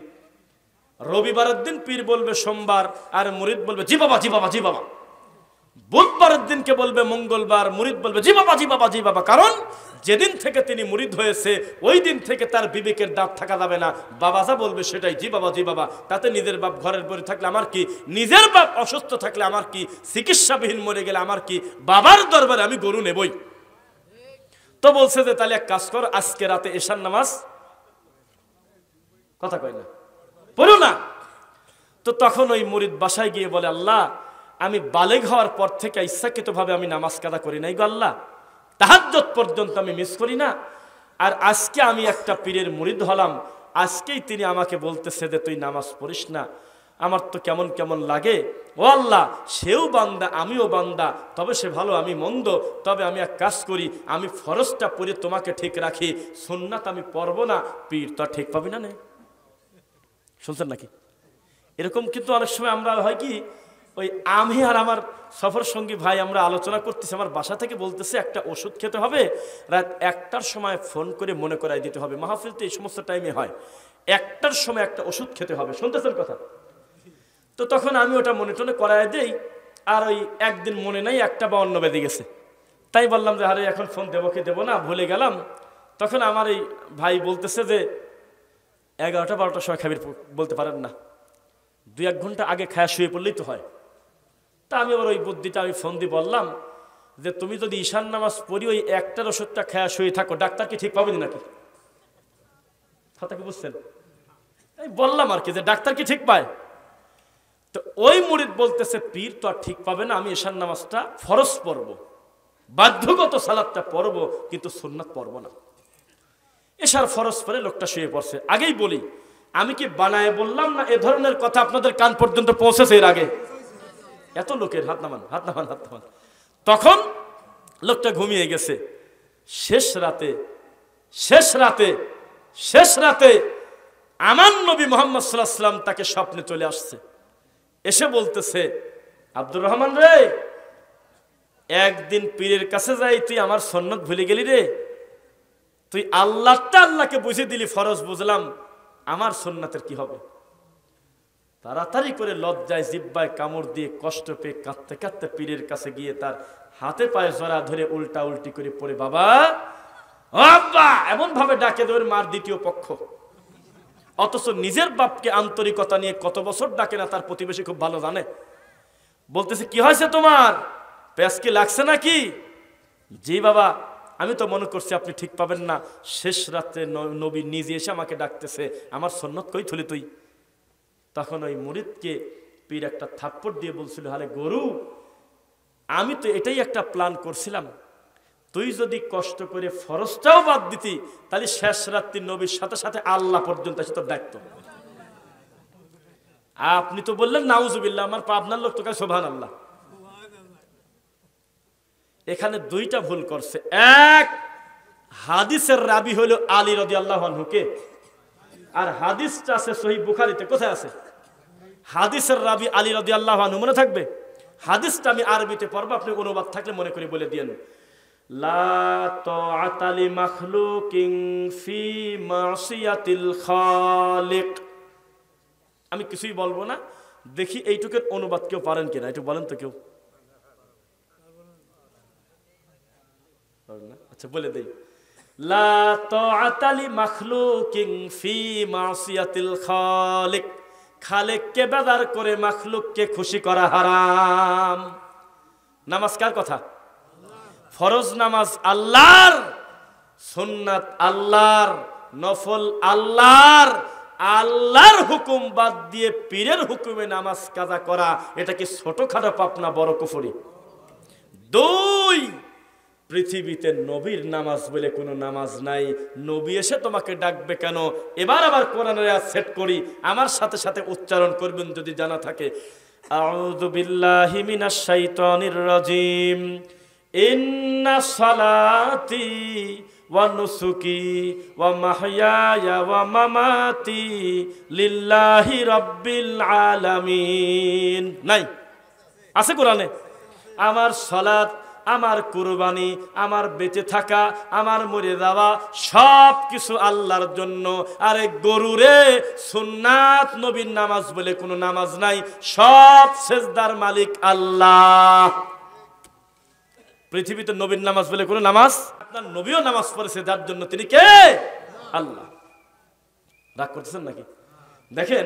রবিবারের দিন পীর বলবে সোমবার, আর মুরিদ বলবে জি বাবা জি বাবা জি বাবা। বুধবারের দিনকে বলবে মঙ্গলবার, মুরিদ বলবে জি বাবা জি বাবা জি বাবা। কারণ যেদিন থেকে তিনি মুরিদ হয়েছে ওই দিন থেকে তার বিবেকের দাঁত থাকা যাবে না, বাবা যা বলবে সেটাই জি বাবা জি বাবা। তাতে নিজের বাপ ঘরের পরে থাকলে আমার কি, নিজের বাপ অসুস্থ থাকলে আমার কি, চিকিৎসাবিহীন মরে গেলে আমার কি, বাবার দরবারে আমি গরু নেবই। তো বলছে যে তাহলে এক কাজ কর, আজকে রাতে ঈশার নামাজ, কথা কয় না, পড়ো না। তো তখন ওই মুরিদ বাসায় গিয়ে বলে, আল্লাহ, আমি বালেগ হওয়ার পর থেকে ইচ্ছাকৃতভাবে আমি নামাজ কাদা করি নাই গো আল্লাহ, তাহাজ্জুদ পর্যন্ত আমি মিস করি না। আর আজকে আমি একটা পীরের মুরিদ হলাম, আজকেই তিনি আমাকে বলতেছে যে তুই নামাজ পড়িস না, আমার তো কেমন কেমন লাগে। ও আল্লাহ, সেও বান্দা আমিও বান্দা, তবে সে ভালো আমি মন্দ, তবে আমি এক কাজ করি, আমি ফরজটা পড়ে তোমাকে ঠিক রাখি, সুন্নাত আমি পড়বো না। পীর তো ঠিক পাবি না। শুনছেন নাকি? এরকম কিন্তু অনেক সময় আমরা হয় কি, ওই আমি আর আমার সফর সঙ্গী ভাই আমরা আলোচনা করতেছি, আমার বাসা থেকে বলতেছে একটা ওষুধ খেতে হবে, রাত 1টার সময় ফোন করে মনে করাই দিতে হবে। মাহফিল তো এই সমস্ত টাইমে হয়, 1টার সময় একটা ওষুধ খেতে হবে। শুনতেছেন কথা? তো তখন আমি ওটা মনে টনে করাই দেই, আর ওই একদিন মনে নাই 1টা বা অন্য বেজে গেছে, তাই বললাম যে আরে এখন ফোন দেবো কি দেবো না, ভুলে গেলাম। তখন আমার এই ভাই বলতেছে যে 11টা 12টার সময় খাবি, বলতে পারেন না, 2-1 ঘন্টা আগে খায়া শুয়ে পড়লেই তো হয়। তা আমি আবার ওই বুদ্ধিটা আমি ফোন দিয়ে বললাম যে তুমি যদি ঈশান নামাজ পড়ি ওই 1টার ওষুধটা খায়া শুয়ে থাকো, ডাক্তার কি ঠিক পাবেনি নাকি? কথা কি বুঝছেন? এই বললাম আর কি, যে ডাক্তার কি ঠিক পায়? তো ওই মুরিদ বলতেছে পীর তো আর ঠিক পাবে না, আমি ঈশান নামাজটা ফরজ পড়বো, বাধ্যগত সালাতটা পড়বো, কিন্তু সুন্নাত পড়বো না। এশার ফরজ পড়ে লোকটা শুয়ে পড়ছে। আগেই বলি, আমি কি বানায় বললাম না, এ ধরনের কথা আপনাদের কান পর্যন্ত পৌঁছেছে এর আগে? এত লোকের হাত নামান হাত নামান হাত নামান। তখন লোকটা ঘুমিয়ে গেছে। শেষ রাতে আমার নবী মুহাম্মদ সাল্লাল্লাহু আলাইহি ওয়াসাল্লাম তাকে স্বপ্নে চলে আসছে, এসে বলতেছে, আব্দুর রহমান রে, একদিন পীরের কাছে যাই তুই আমার সুন্নাত ভুলে গেলি রে, তুই আল্লাহকে বুঝিয়ে দিলি, ফরজ বুঝলাম, আমার সুন্নাতের কি হবে? তাড়াতাড়ি করে লজ্জায় জিহ্বায় কামড় দিয়ে কষ্ট পেয়ে কাঁদতে কাঁদতে পীরের কাছে গিয়ে তার হাতে পায়ে জড়া ধরে উল্টা উল্টি করে পড়ে, বাবা ও আব্বা এমন ভাবে ডাকে দেওয়ার মার দ্বিতীয় পক্ষ। অথচ নিজের বাপকে আন্তরিকতা নিয়ে কত বছর ডাকে না, তার প্রতিবেশী খুব ভালো জানে। বলতেছে, কি হয়েছে তোমার, প্যাস কি লাগছে নাকি? জি বাবা, আমি তো মনে করছি আপনি ঠিক পাবেন না, শেষ রাত্রে নবী নিজে এসে আমাকে ডাকতেছে, আমার সুন্নাত কই থলি তুই? তখন ওই মুরিদকে পীর একটা থাপ্পড় দিয়ে বলছিল, আরে গরু, আমি তো এটাই একটা প্ল্যান করছিলাম, তুই যদি কষ্ট করে ফরজটাও বাদ দিতি, তাহলে শেষ রাত্রি নবীর সাথে সাথে আল্লাহ পর্যন্ত এসে তোর ডাকতো। আপনি তো বললেন নাউজুবিল্লাহ, আমার পাবনার লোক তো কাছে সুবহানাল্লাহ। এখানে 2টা ভুল করছে। এক, হাদিসের রাবি হলো আলী রাদিয়াল্লাহু আনহু কে? আর হাদিসটা আছে সহিহ বুখারীতে, কোথায় আছে? হাদিসের রাবি আলী রাদিয়াল্লাহু আনহু, মনে থাকবে? হাদিসটা আমি আরবিতে পড়ব, আপনি অনুবাদ থাকলে মনে করে বলে দিয়েন। লা তাআতা লি মাখলুকিন ফি মাসিয়াতিল খালিক। আমি কিছুই বলবো না, দেখি এইটুকুর অনুবাদ কেউ পারেন কিনা, একটু বলেন তো কেউ। আচ্ছা বলে দেই, লা তাআতা লি মাখলুকিন ফি মাসিয়াতিল খালিক। খালেককে বেদার করে মাখলুককে খুশি করা হারাম। নামাজ কার কথা? ফরজ নামাজ আল্লাহর, সুন্নাত আল্লাহর, নফল আল্লাহর। আল্লাহর হুকুম বাদ দিয়ে পীরের হুকুমে নামাজ কাজা করা, এটা কি ছোটখাটো পাপ না বড় কুফরি? দুই, পৃথিবীতে নবীর নামাজ বলে কোনো নামাজ নাই। নবী এসে তোমাকে ডাকবে কেন? এবার আবার কোরআনের আয়াত সেট করি, আমার সাথে সাথে উচ্চারণ করবেন যদি জানা থাকে। আউযু বিল্লাহি মিনাশ শাইতানির রাজিম। ইন্না সালাতি ওয়া নুসুকি ওয়া মাহইয়ায়া ওয়া মামাতি লিল্লাহি রাব্বিল আলামিন। নাই? আছে কোরআনে? আমার সালাত, আমার কুরবানি, আমার বেঁচে থাকা, আমার মরে যাওয়া সব কিছু আল্লাহর জন্য। আরে গরুরে, সুন্নাত নবীর নামাজ বলে কোনো নামাজ নাই, সব সেজদার মালিক আল্লাহ। পৃথিবীতে নবীর নামাজ বলে কোনো নামাজ, আপনার নবীও নামাজ পড়েছে, যার জন্য তিনি কে? আল্লাহ। রাগ করতেছেন নাকি? দেখেন,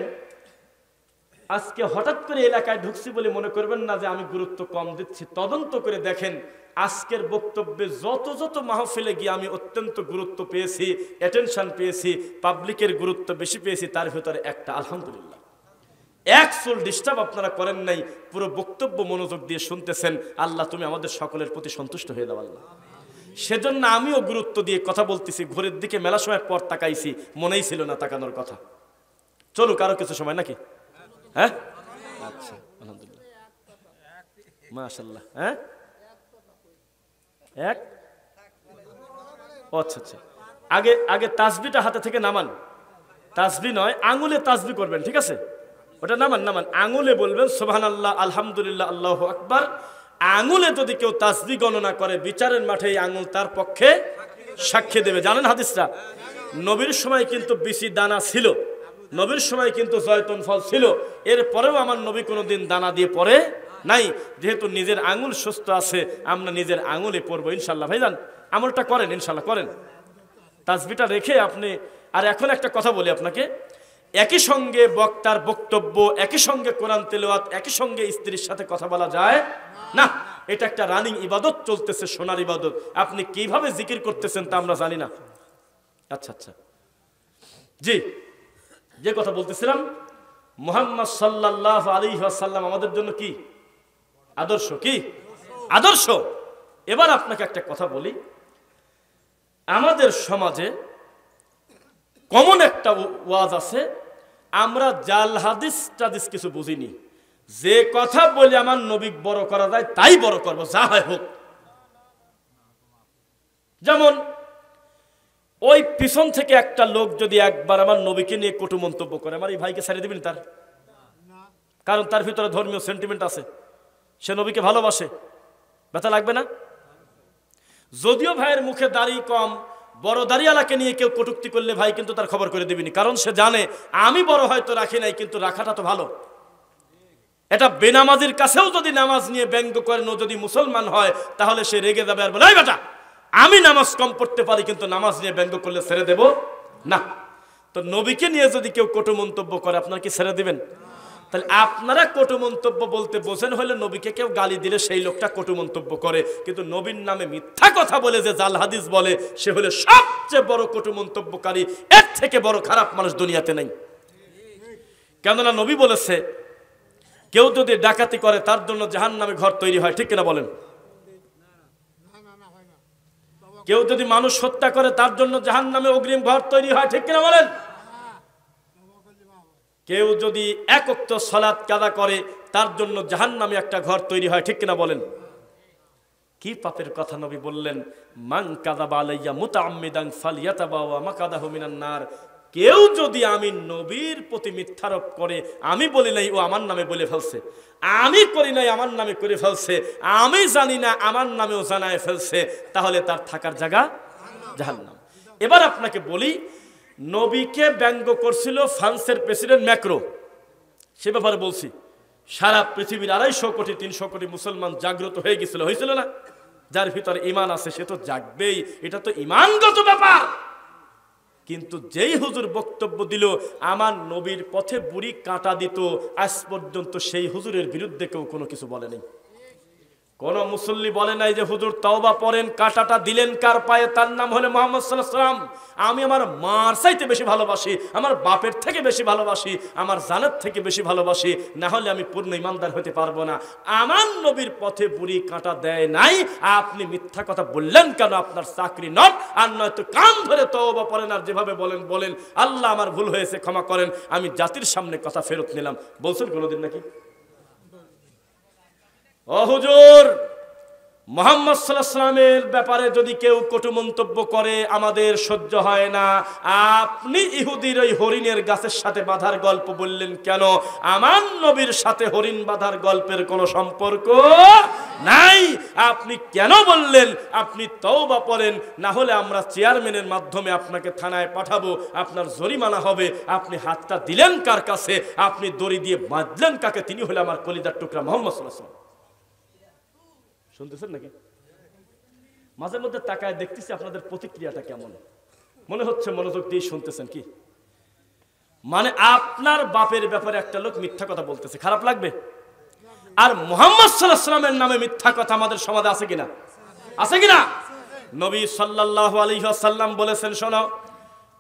আজকে হঠাৎ করে এলাকায় ঢুকছি বলে মনে করবেন না যে আমি গুরুত্ব কম দিচ্ছি। তদন্ত করে দেখেন, আজকের বক্তব্যে যত যত মাহফিলে গিয়ে আমি অত্যন্ত গুরুত্ব পেয়েছি, অ্যাটেনশন পেয়েছি, পাবলিকের গুরুত্ব বেশি পেয়েছি, তার ভিতরে একটা আলহামদুলিল্লাহ। এক চুল ডিস্টার্ব আপনারা করেন নাই, পুরো বক্তব্য মনোযোগ দিয়ে শুনতেছেন। আল্লাহ তুমি আমাদের সকলের প্রতি সন্তুষ্ট হয়ে দাও আল্লাহ। সেজন্য আমিও গুরুত্ব দিয়ে কথা বলতেছি। ঘরের দিকে মেলা সময় পর তাকাইছি, মনেই ছিল না তাকানোর কথা। চলুক আরো কিছু সময় নাকি? হ্যাঁ, আচ্ছা, আলহামদুলিল্লাহ, মাশাআল্লাহ। হ্যাঁ, এক, আচ্ছা আচ্ছা। আগে আগে তাসবিহটা হাতে থেকে নামান। তাসবিহ নয়, আঙুলে তাসবিহ করবেন, ঠিক আছে? ওটা নামান, নামান। আঙুলে বলবেন সুবহানাল্লাহ, আলহামদুলিল্লাহ, আল্লাহু আকবার। আঙুলে যদি কেউ তাসবিহ গণনা করে, বিচারের মাঠে এই আঙুল তার পক্ষে সাক্ষী দেবে। জানেন হাদিসটা? নবীর সময় কিন্তু বিসি দানা ছিল, নবীর সময় কিন্তু জয়তুন ফল ছিল, এরপরেও আমার নবী কোনোদিন দানা দিয়ে পড়ে নাই। যেহেতু নিজের আঙুল সুস্থ আছে, আমরা নিজের আঙুলে পড়বো ইনশাল্লাহ। ভাইজান, আমলটা করেন, ইনশাল্লাহ করেন, তাসবিহটা রেখে আপনি। আর এখন একটা কথা বলি আপনাকে, একই সঙ্গে বক্তার বক্তব্য, একই সঙ্গে কোরআন তেলাওয়াত, একই সঙ্গে স্ত্রীর সাথে কথা বলা যায় না। এটা একটা রানিং ইবাদত চলতেছে, সোনার ইবাদত। আপনি কিভাবে জিকির করতেছেন তা আমরা জানি না। আচ্ছা আচ্ছা, জি, যে কথা বলতেছিলাম, মুহাম্মদ সাল্লাল্লাহু আলাইহি ওয়াসাল্লাম আমাদের জন্য কি আদর্শ? কি আদর্শ? এবার আপনাকে একটা কথা বলি, আমাদের সমাজে কমন একটা ওয়াজ আছে, আমরা জাল হাদিস টাদিস কিছু বুঝিনি। যে কথা বলে আমার নবী বড় করা যায় তাই বড় করব, যা হয় হোক। যেমন ওই পিছন থেকে একটা লোক যদি একবার আমার নবীকে নিয়ে কটু মন্তব্য করে, আমার এই ভাইকে ছেড়ে দিবেন তার? কারণ তার ভিতরে ধর্মীয় সেন্টিমেন্ট আছে, সে নবীকে ভালোবাসে, ব্যথা লাগবে না? যদিও ভাইয়ের মুখে দাড়ি কম, বড় দাড়িওয়ালাকে নিয়ে কেউ কটুক্তি করলে ভাই কিন্তু তার খবর করে দিবিনি, কারণ সে জানে আমি বড় হয়তো রাখি নাই, কিন্তু রাখাটা তো ভালো। এটা বেনামাজির কাছেও যদি নামাজ নিয়ে ব্যঙ্গ করেন, ও যদি মুসলমান হয়, তাহলে সে রেগে যাবে আর বলে, এই বেটা, আমি নামাজ কম পড়তে পারি, কিন্তু নামাজ নিয়ে ব্যঙ্গ করলে ছেড়ে দেব না। তো নবীকে নিয়ে যদি কেউ কটু মন্তব্য করে, আপনারা কি ছেড়ে দিবেন? তাহলে আপনারা কটু মন্তব্য বলতে বোঝেন হলে নবীকে কেউ গালি দিলে সেই লোকটা কটু মন্তব্য করে, কিন্তু নবীর নামে মিথ্যা কথা বলে যে জাল হাদিস বলে, সে হলে সবচেয়ে বড় কটু মন্তব্যকারী। এর থেকে বড় খারাপ মানুষ দুনিয়াতে নেই। কেননা নবী বলেছে, কেউ যদি ডাকাতি করে তার জন্য জাহান্নামে ঘর তৈরি হয়, ঠিক কিনা বলেন? কেউ যদি মানুষ হত্যা করে তার জন্য জাহান্নামে অগ্রিম ঘর তৈরি হয়, ঠিক কিনা বলেন? কেউ যদি এক ওয়াক্ত সালাত কাজা করে তার জন্য জাহান্নামে একটা ঘর তৈরি হয়, ঠিক কিনা বলেন? কি পাপের কথা নবী বললেন, মান কাযাবা আলাইয়া মুতাআম্মিদান ফালইয়াতাবাওয়া মাকাদাহু মিনান নার। কেউ যদি আমি নবীর প্রতি মিথ্যারোপ করে, আমি বলি নাই ও আমার নামে বলে ফেলছে, আমি করি নাই আমার নামে করে ফেলছে, আমি জানি না আমার নামেও জানায় ফেলছে, তাহলে তার থাকার জায়গা জাহান্নাম। এবার আপনাকে বলি, নবীকে ব্যঙ্গ করছিল ফ্রান্সের প্রেসিডেন্ট ম্যাক্রো, সে ব্যাপারে বলছি। সারা পৃথিবীর 250 কোটি 300 কোটি মুসলমান জাগ্রত হয়ে গেছিল, হয়েছিল না? যার ভিতরে ঈমান আছে সে তো জাগবেই, এটা তো ঈমানগত ব্যাপার। কিন্তু যেই হুজুর বক্তব্য দিল আমার নবীর পথে বুড়ি কাঁটা দিত, আজ পর্যন্ত সেই হুজুরের বিরুদ্ধে কেউ কোনো কিছু বলে নাই। কোন মুসল্লি বলে নাই যে হুজুর তওবা পড়েন, কাঁটাটা দিলেন কার পায়ে? তার নাম হলো মুহাম্মদ সাল্লাল্লাহু আলাইহি ওয়াসাল্লাম। আমি আমার মার চাইতে বেশি ভালোবাসি, আমার বাপের থেকে বেশি ভালোবাসি, আমার জানের থেকে বেশি ভালোবাসি, না হলে আমি পূর্ণ ইমানদার হতে পারবো না। আমার নবীর পথে বুড়ি কাঁটা দেয় নাই, আপনি মিথ্যা কথা বললেন কেন? আপনার চাকরি নট, আর নয়তো কান ধরে তওবা পড়েন, আর যেভাবে বলেন বলেন আল্লাহ আমার ভুল হয়েছে ক্ষমা করেন, আমি জাতির সামনে কথা ফেরত নিলাম। বলছেন কোনোদিন নাকি? ও হুজুর, মুহাম্মদ সাল্লাল্লাহু আলাইহি ওয়াসাল্লামের ব্যাপারে যদি কেউ কটু মন্তব্য করে আমাদের সহ্য হয় না। আপনি ইহুদির ওই হরিণের গাছের সাথে বাঁধার গল্প বললেন কেন? আমার নবীর সাথে হরিণ বাঁধার গল্পের কোনো সম্পর্ক নাই। আপনি কেন বললেন? আপনি তওবা পড়েন, না হলে আমরা চেয়ারম্যানের মাধ্যমে আপনাকে থানায় পাঠাবো, আপনার জরিমানা হবে। আপনি হাতটা দিলেন কার কাছে? আপনি দড়ি দিয়ে বাঁধলেন কাকে? তিনি হলে আমার কলিজার টুকরা মুহাম্মদ সাল্লাল্লাহু আলাইহি ওয়াসাল্লাম। শুনতেছেন নাকি? মাঝে মধ্যে তাকায় দেখতেছি আপনাদের প্রতিক্রিয়াটা কেমন, মনে হচ্ছে মনোযোগ দিয়ে শুনতেছেন কি? মানে আপনার বাপের ব্যাপারে একটা লোক মিথ্যা কথা বলতেছে, খারাপ লাগবে? আর মুহাম্মদ সাল্লাল্লাহু আলাইহি ওয়াসাল্লামের নামে মিথ্যা কথা আমাদের সমাজে আছে কিনা? আছে কিনা? নবী সাল্লাল্লাহু আলাইহি ওয়াসাল্লাম বলেছেন, শোনো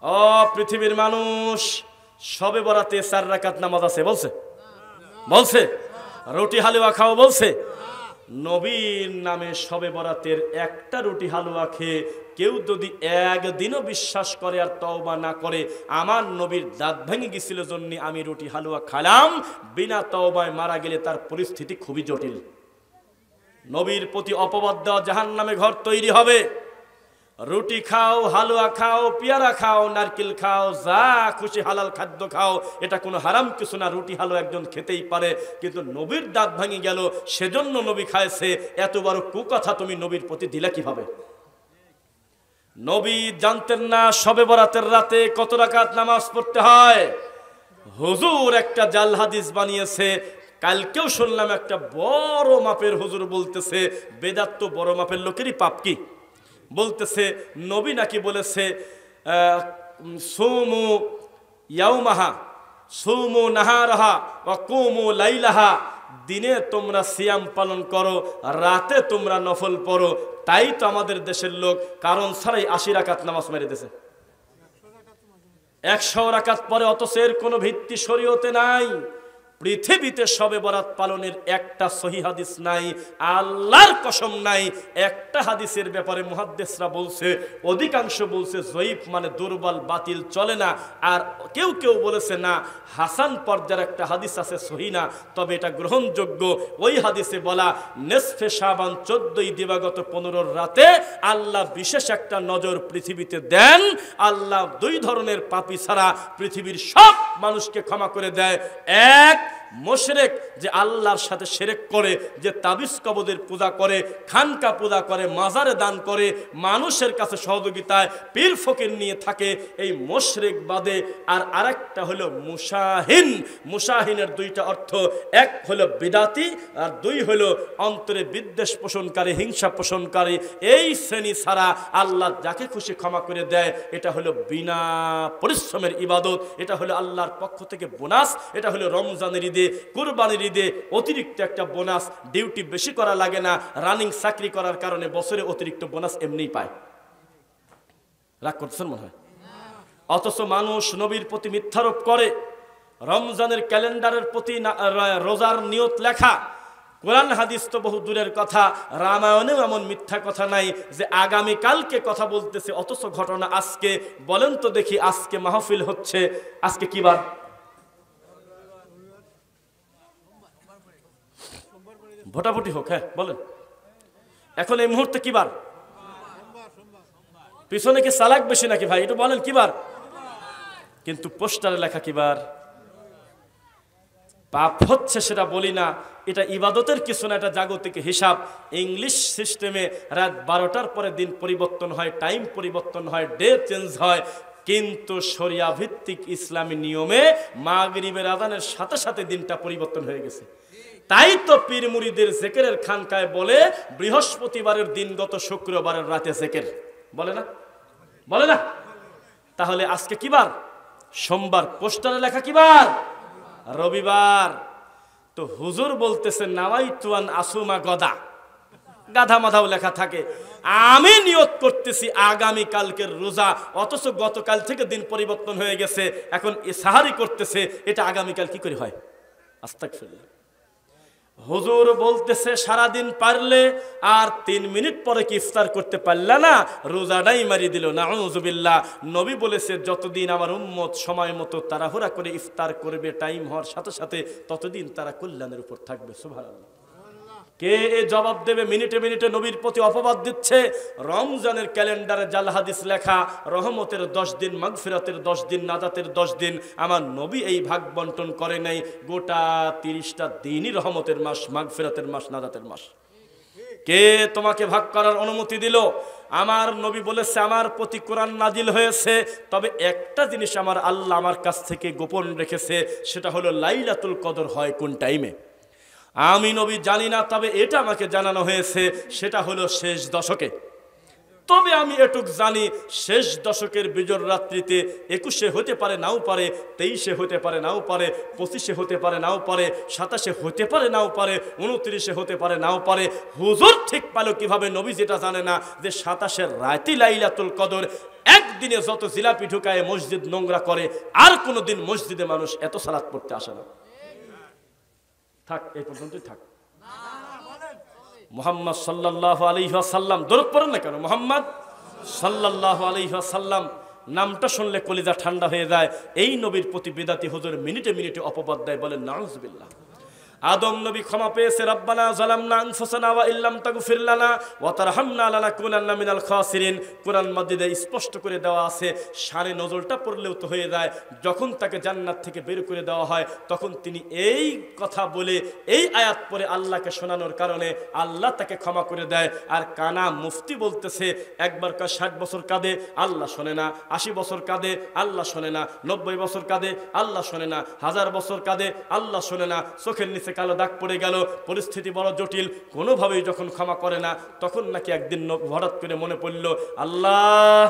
ও পৃথিবীর মানুষ, শবে বরাতে 4 রাকাত নামাজ আছে বলছে? বলছে? রুটি হালুয়া খাও বলছে? নবীর নামে শবে বরাতের একটা রুটি হালুয়া খেয়ে কেউ যদি একদিনও বিশ্বাস করে আর তওবা না করে, আমার নবীর দাঁত ভেঙে গেছিল জন্য আমি রুটি হালুয়া খালাম, বিনা তওবায় মারা গেলে তার পরিস্থিতি খুবই জটিল। নবীর প্রতি অপবাদ দেওয়া জাহান্নামে ঘর তৈরি হবে। রুটি খাও, হালুয়া খাও, পেয়ারা খাও, নারকেল খাও, যা খুশি হালাল খাদ্য খাও, এটা কোনো হারাম কিছু না। রুটি হালুয়া একজন খেতেই পারে, কিন্তু নবীর দাঁত ভাঙে গেল সেজন্য নবী খাইছে, এত বড় কুকথা তুমি নবীর প্রতি দিলা কিভাবে? নবী জানতেন না শবে বরাতের রাতে কত রাকাত নামাজ পড়তে হয়? হুজুর একটা জাল হাদিস বানিয়েছে। কালকেও শুনলাম একটা বড় মাপের হুজুর বলতেছে বেদাত তো বড় মাপের লোকেরই পাপ। কি বলতেছে? নবী নাকি বলেছে সুমু ইয়াউমাহা সুমু নাহারাহা ওয়া কুমু লাইলাহা, দিনে তোমরা সিয়াম পালন করো, রাতে তোমরা নফল পড়ো। তাই তো আমাদের দেশের লোক কারণ ছাড়াই 80 রাকাত নামাজ মেরে দিয়েছে, 100 রাকাত পরে, অথচ এর কোনো ভিত্তি শরীয়তে নাই। পৃথিবীতে শবে বরাত পালনের একটা সহি হাদিস নাই, আল্লাহর কসম নাই। একটা হাদিসের ব্যাপারে মুহাদ্দিসরা বলছে, অধিকাংশ বলছে জয়ীফ, মানে দুর্বল, বাতিল, চলে না। আর কেউ কেউ বলেছে না, হাসান পর্যায়ের একটা হাদিস আছে, সহি না, তবে এটা গ্রহণযোগ্য। ওই হাদিসে বলা, নেসফে শাবান 14 দিবাগত 15 রাতে আল্লাহ বিশেষ একটা নজর পৃথিবীতে দেন। আল্লাহ 2 ধরনের পাপী ছাড়া পৃথিবীর সব মানুষকে ক্ষমা করে দেয়। এক, মুশরিক, যে আল্লাহর সাথে শিরক করে, যে তাবিজ কবদের পূজা করে, খানকা পূজা করে, মাজারে দান করে, মানুষের কাছে সহযোগিতায় পীর ফকির নিয়ে থাকে, এই মুশরিক বাদে। আর আরেকটা হলো মুশাহিন। মুশাহিনের 2টা অর্থ, এক হলো বিদাতি, আর 2 হলো অন্তরে বিদ্বেষ পোষণকারী, হিংসা পোষণকারী। এই শ্রেণী ছাড়া আল্লাহ যাকে খুশি ক্ষমা করে দেয়। এটা হলো বিনা পরিশ্রমের ইবাদত, এটা হলো আল্লাহর পক্ষ থেকে বোনাস। এটা হলো রমজানের ঈদে, কুরবানির ঈদে অতিরিক্ত একটা বোনাস। ডিউটি বেশি করা লাগে না, রানিং চাকরি করার কারণে বছরে অতিরিক্ত বোনাস এমনিই পায়। রাগ করতেছেন মনে হয়? অথচ মানুষ নবীর প্রতি মিথ্যারোপ করে। রমজানের ক্যালেন্ডারের প্রতি রোজার নিয়ত লেখা, কোরআন হাদিস তো বহু দূরের কথা, রামায়ণেও এমন মিথ্যা কথা নাই যে আগামীকালকে কথা বলতেছে, অথচ ঘটনা আজকে। বলেন তো দেখি, আজকে মাহফিল হচ্ছে, আজকে কি বার? ভোটাভুটি হোক, হ্যাঁ বলেন। এখন এই মুহূর্তে কি বার? পিছনে কি চালাক বেশি নাকি ভাই? একটু বলেন কি বার? কিন্তু পোস্টারে লেখা কি বার? পাপ হচ্ছে সেটা বলি না, এটা ইবাদতের কিছু না, এটা জাগতিক হিসাব। ইংলিশ সিস্টেমে রাত 12টার পরে দিন পরিবর্তন হয়, টাইম পরিবর্তন হয়, ডে চেঞ্জ হয়, কিন্তু শরিয়া ভিত্তিক ইসলামী নিয়মে মাগরিবের আযানের সাথে সাথে দিনটা পরিবর্তন হয়ে গেছে। তাই তো পীর মুরিদের জিকিরের খানকায় বলে বৃহস্পতিবারের দিন গত শুক্রবারের রাতে জিকির বলে না? বলে না? তাহলে আজকে কি বার? সোমবার। পোস্টারে লেখা কি বার? রবিবার। তো হুজুর বলতেছে নাওয়াইতুয়ান আসুমা গদা, গাধা মাধাও লেখা থাকে, আমি নিয়ত করতেছি আগামী কালকের রোজা, অথচ গতকাল থেকে দিন পরিবর্তন হয়ে গেছে, এখন সাহারি করতেছে, এটা আগামীকাল কি করে হয়? আস্তাগফিরুল্লাহ। হুজুর বলতেছে সারাদিন পারলে আর 3 মিনিট পরে কি ইফতার করতে পারলা না, রোজাটাই মারি দিল। নাউযুবিল্লাহ। নবী বলেছে যতদিন আমার উম্মত সময় মতো তাড়াহুড়া করে ইফতার করবে টাইম হওয়ার সাথে সাথে, ততদিন তারা কল্যাণের উপর থাকবে। সুবহানাল্লাহ। কে জবাব দেবে? মিনিটে মিনিটে নবীর প্রতি অপবাদ দিচ্ছে। রমজানের ক্যালেন্ডারে জাল হাদিস লেখা, রহমতের 10 দিন, মাগফিরাতের 10 দিন, নাজাতের 10 দিন। আমার নবী এই ভাগ বন্টন করে নাই, গোটা 30টা দিনই রহমতের মাস, মাগফিরাতের মাস, নাজাতের মাস। কে তোমাকে ভাগ করার অনুমতি দিল? আমার নবী বলেছে আমার প্রতি কোরআন নাজিল হয়েছে, তবে একটা জিনিস আমার আল্লাহ আমার কাছ থেকে গোপন রেখেছে, সেটা হলো লাইলাতুল কদর হয় কোন টাইমে। আমি নবী জানি না, তবে এটা আমাকে জানানো হয়েছে, সেটা হলো শেষ দশকে। তবে আমি এটুক জানি, শেষ দশকের বিজর রাত্রিতে 21-এ হতে পারে, নাও পারে, 23-এ হতে পারে, নাও পারে, 25-এ হতে পারে, নাও পারে, 27-এ হতে পারে, নাও পারে, 29-এ হতে পারে, নাও পারে। হুজুর ঠিক পালো কিভাবে? নবী যেটা জানে না যে 27-এর রাতে লাইলাতুল কদর। একদিনে যত জিলাপি ঢুকায় মসজিদ নোংরা করে, আর কোনোদিন মসজিদে মানুষ এত সালাত পড়তে আসে না। থাক, এই পর্যন্তই থাক। মুহাম্মদ সাল্লাল্লাহু আলাইহি ওয়াসাল্লাম, দরুদ পড়েন না কেন? মুহাম্মদ সাল্লাল্লাহু আলাইহি ওয়াসাল্লাম নামটা শুনলে কলিজা ঠান্ডা হয়ে যায়। এই নবীর প্রতি বিদাতি হুজুর মিনিটে মিনিটে অপবাদ দেয়, বলেন নাউযুবিল্লাহ। আদম নবী ক্ষমা পেয়েছে, রব্বানা যালামনা আনফুসানা ওয়া ইল্লাম তাগফির লানা ওয়া তারহামনা লানাকুনান্না মিনাল খাসিরিন। কোরআন মাজিদে স্পষ্ট করে দেওয়া আছে, শানে নজলটা পড়লেও তো হয়ে যায়। যখন তাকে জান্নাত থেকে বের করে দেওয়া হয়, তখন তিনি এই কথা বলে, এই আয়াত পড়ে আল্লাহকে শোনানোর কারণে আল্লাহ তাকে ক্ষমা করে দেয়। আর কানা মুফতি বলতেছে, একবার 60 বছর কাঁদে, আল্লাহ শোনে না, 80 বছর কাঁদে, আল্লাহ শোনে না, 90 বছর কাঁদে, আল্লাহ শোনে না, 1000 বছর কাঁদে, আল্লাহ শোনে না, চোখের নিচে কালো দাগ পড়ে গেল, পরিস্থিতি বড় জটিল, কোনোভাবেই যখন ক্ষমা করে না, তখন নাকি একদিন হঠাৎ করে মনে পড়ল, আল্লাহ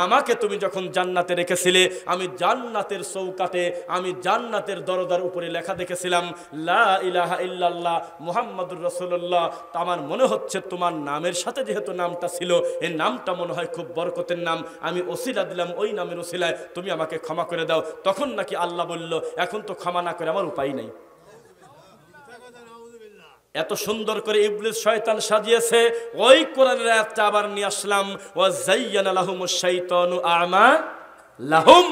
আমাকে তুমি যখন জান্নাতে রেখেছিলে, আমি জান্নাতের চৌকাটে, আমি জান্নাতের দরজার উপরে লেখা দেখেছিলাম লা ইলাহা ইল্লাল্লাহ মুহাম্মাদুর রাসূলুল্লাহ। তো আমার মনে হচ্ছে তোমার নামের সাথে যেহেতু নামটা ছিল, এই নামটা মনে হয় খুব বরকতের নাম, আমি ওসিলা দিলাম, ওই নামের ওসিলায় তুমি আমাকে ক্ষমা করে দাও। তখন নাকি আল্লাহ বলল, এখন তো ক্ষমা না করে আমার উপায় নেই। এত সুন্দর করে ইবলিস শয়তান সাজিয়েছে। ওই কোরআনের আয়াতটা আবার নিয়ে আসলাম, ওয়া যায়্যানা লাহুমুশ শাইতানু আমা লাহুম।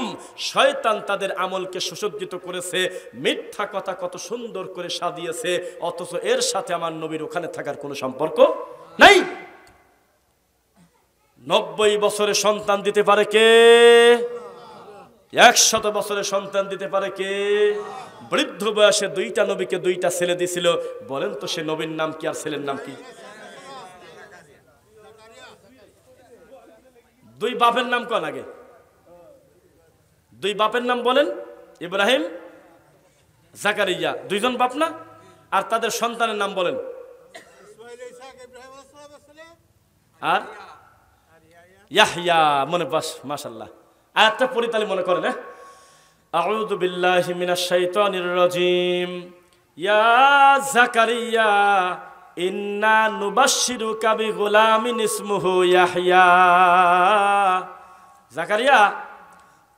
শয়তান তাদের আমলকে সুসজ্জিত করেছে, মিথ্যা কথা কত সুন্দর করে সাজিয়েছে, অথচ এর সাথে আমার নবীর ওখানে থাকার কোনো সম্পর্ক নাই। 90 বছরে সন্তান দিতে পারে কে? 100 বছরে সন্তান দিতে পারে কে? বৃদ্ধ বয়সে 2টা নবীকে 2টা ছেলে দিছিল। বলেন তো সে নবীর নাম কি আর ছেলের নাম কি? 2 বাপের নাম কোন আগে? 2 বাপের নাম বলেন। ইব্রাহিম, জাকারিয়া, 2 জন বাপ না? আর তাদের সন্তানের নাম বলেন। আর ইয়াহইয়া, মনে বাস, মাশাআল্লাহ। আয়াতটা পড়ি তাহলে মনে করেন। আউযু বিল্লাহি মিনাশ শাইতানির রাজিম। ইয়া জাকারিয়া ইন্না নুবাশশিরুকা বিগুলামিন ইসমুহু ইয়াহইয়া। জাকারিয়া,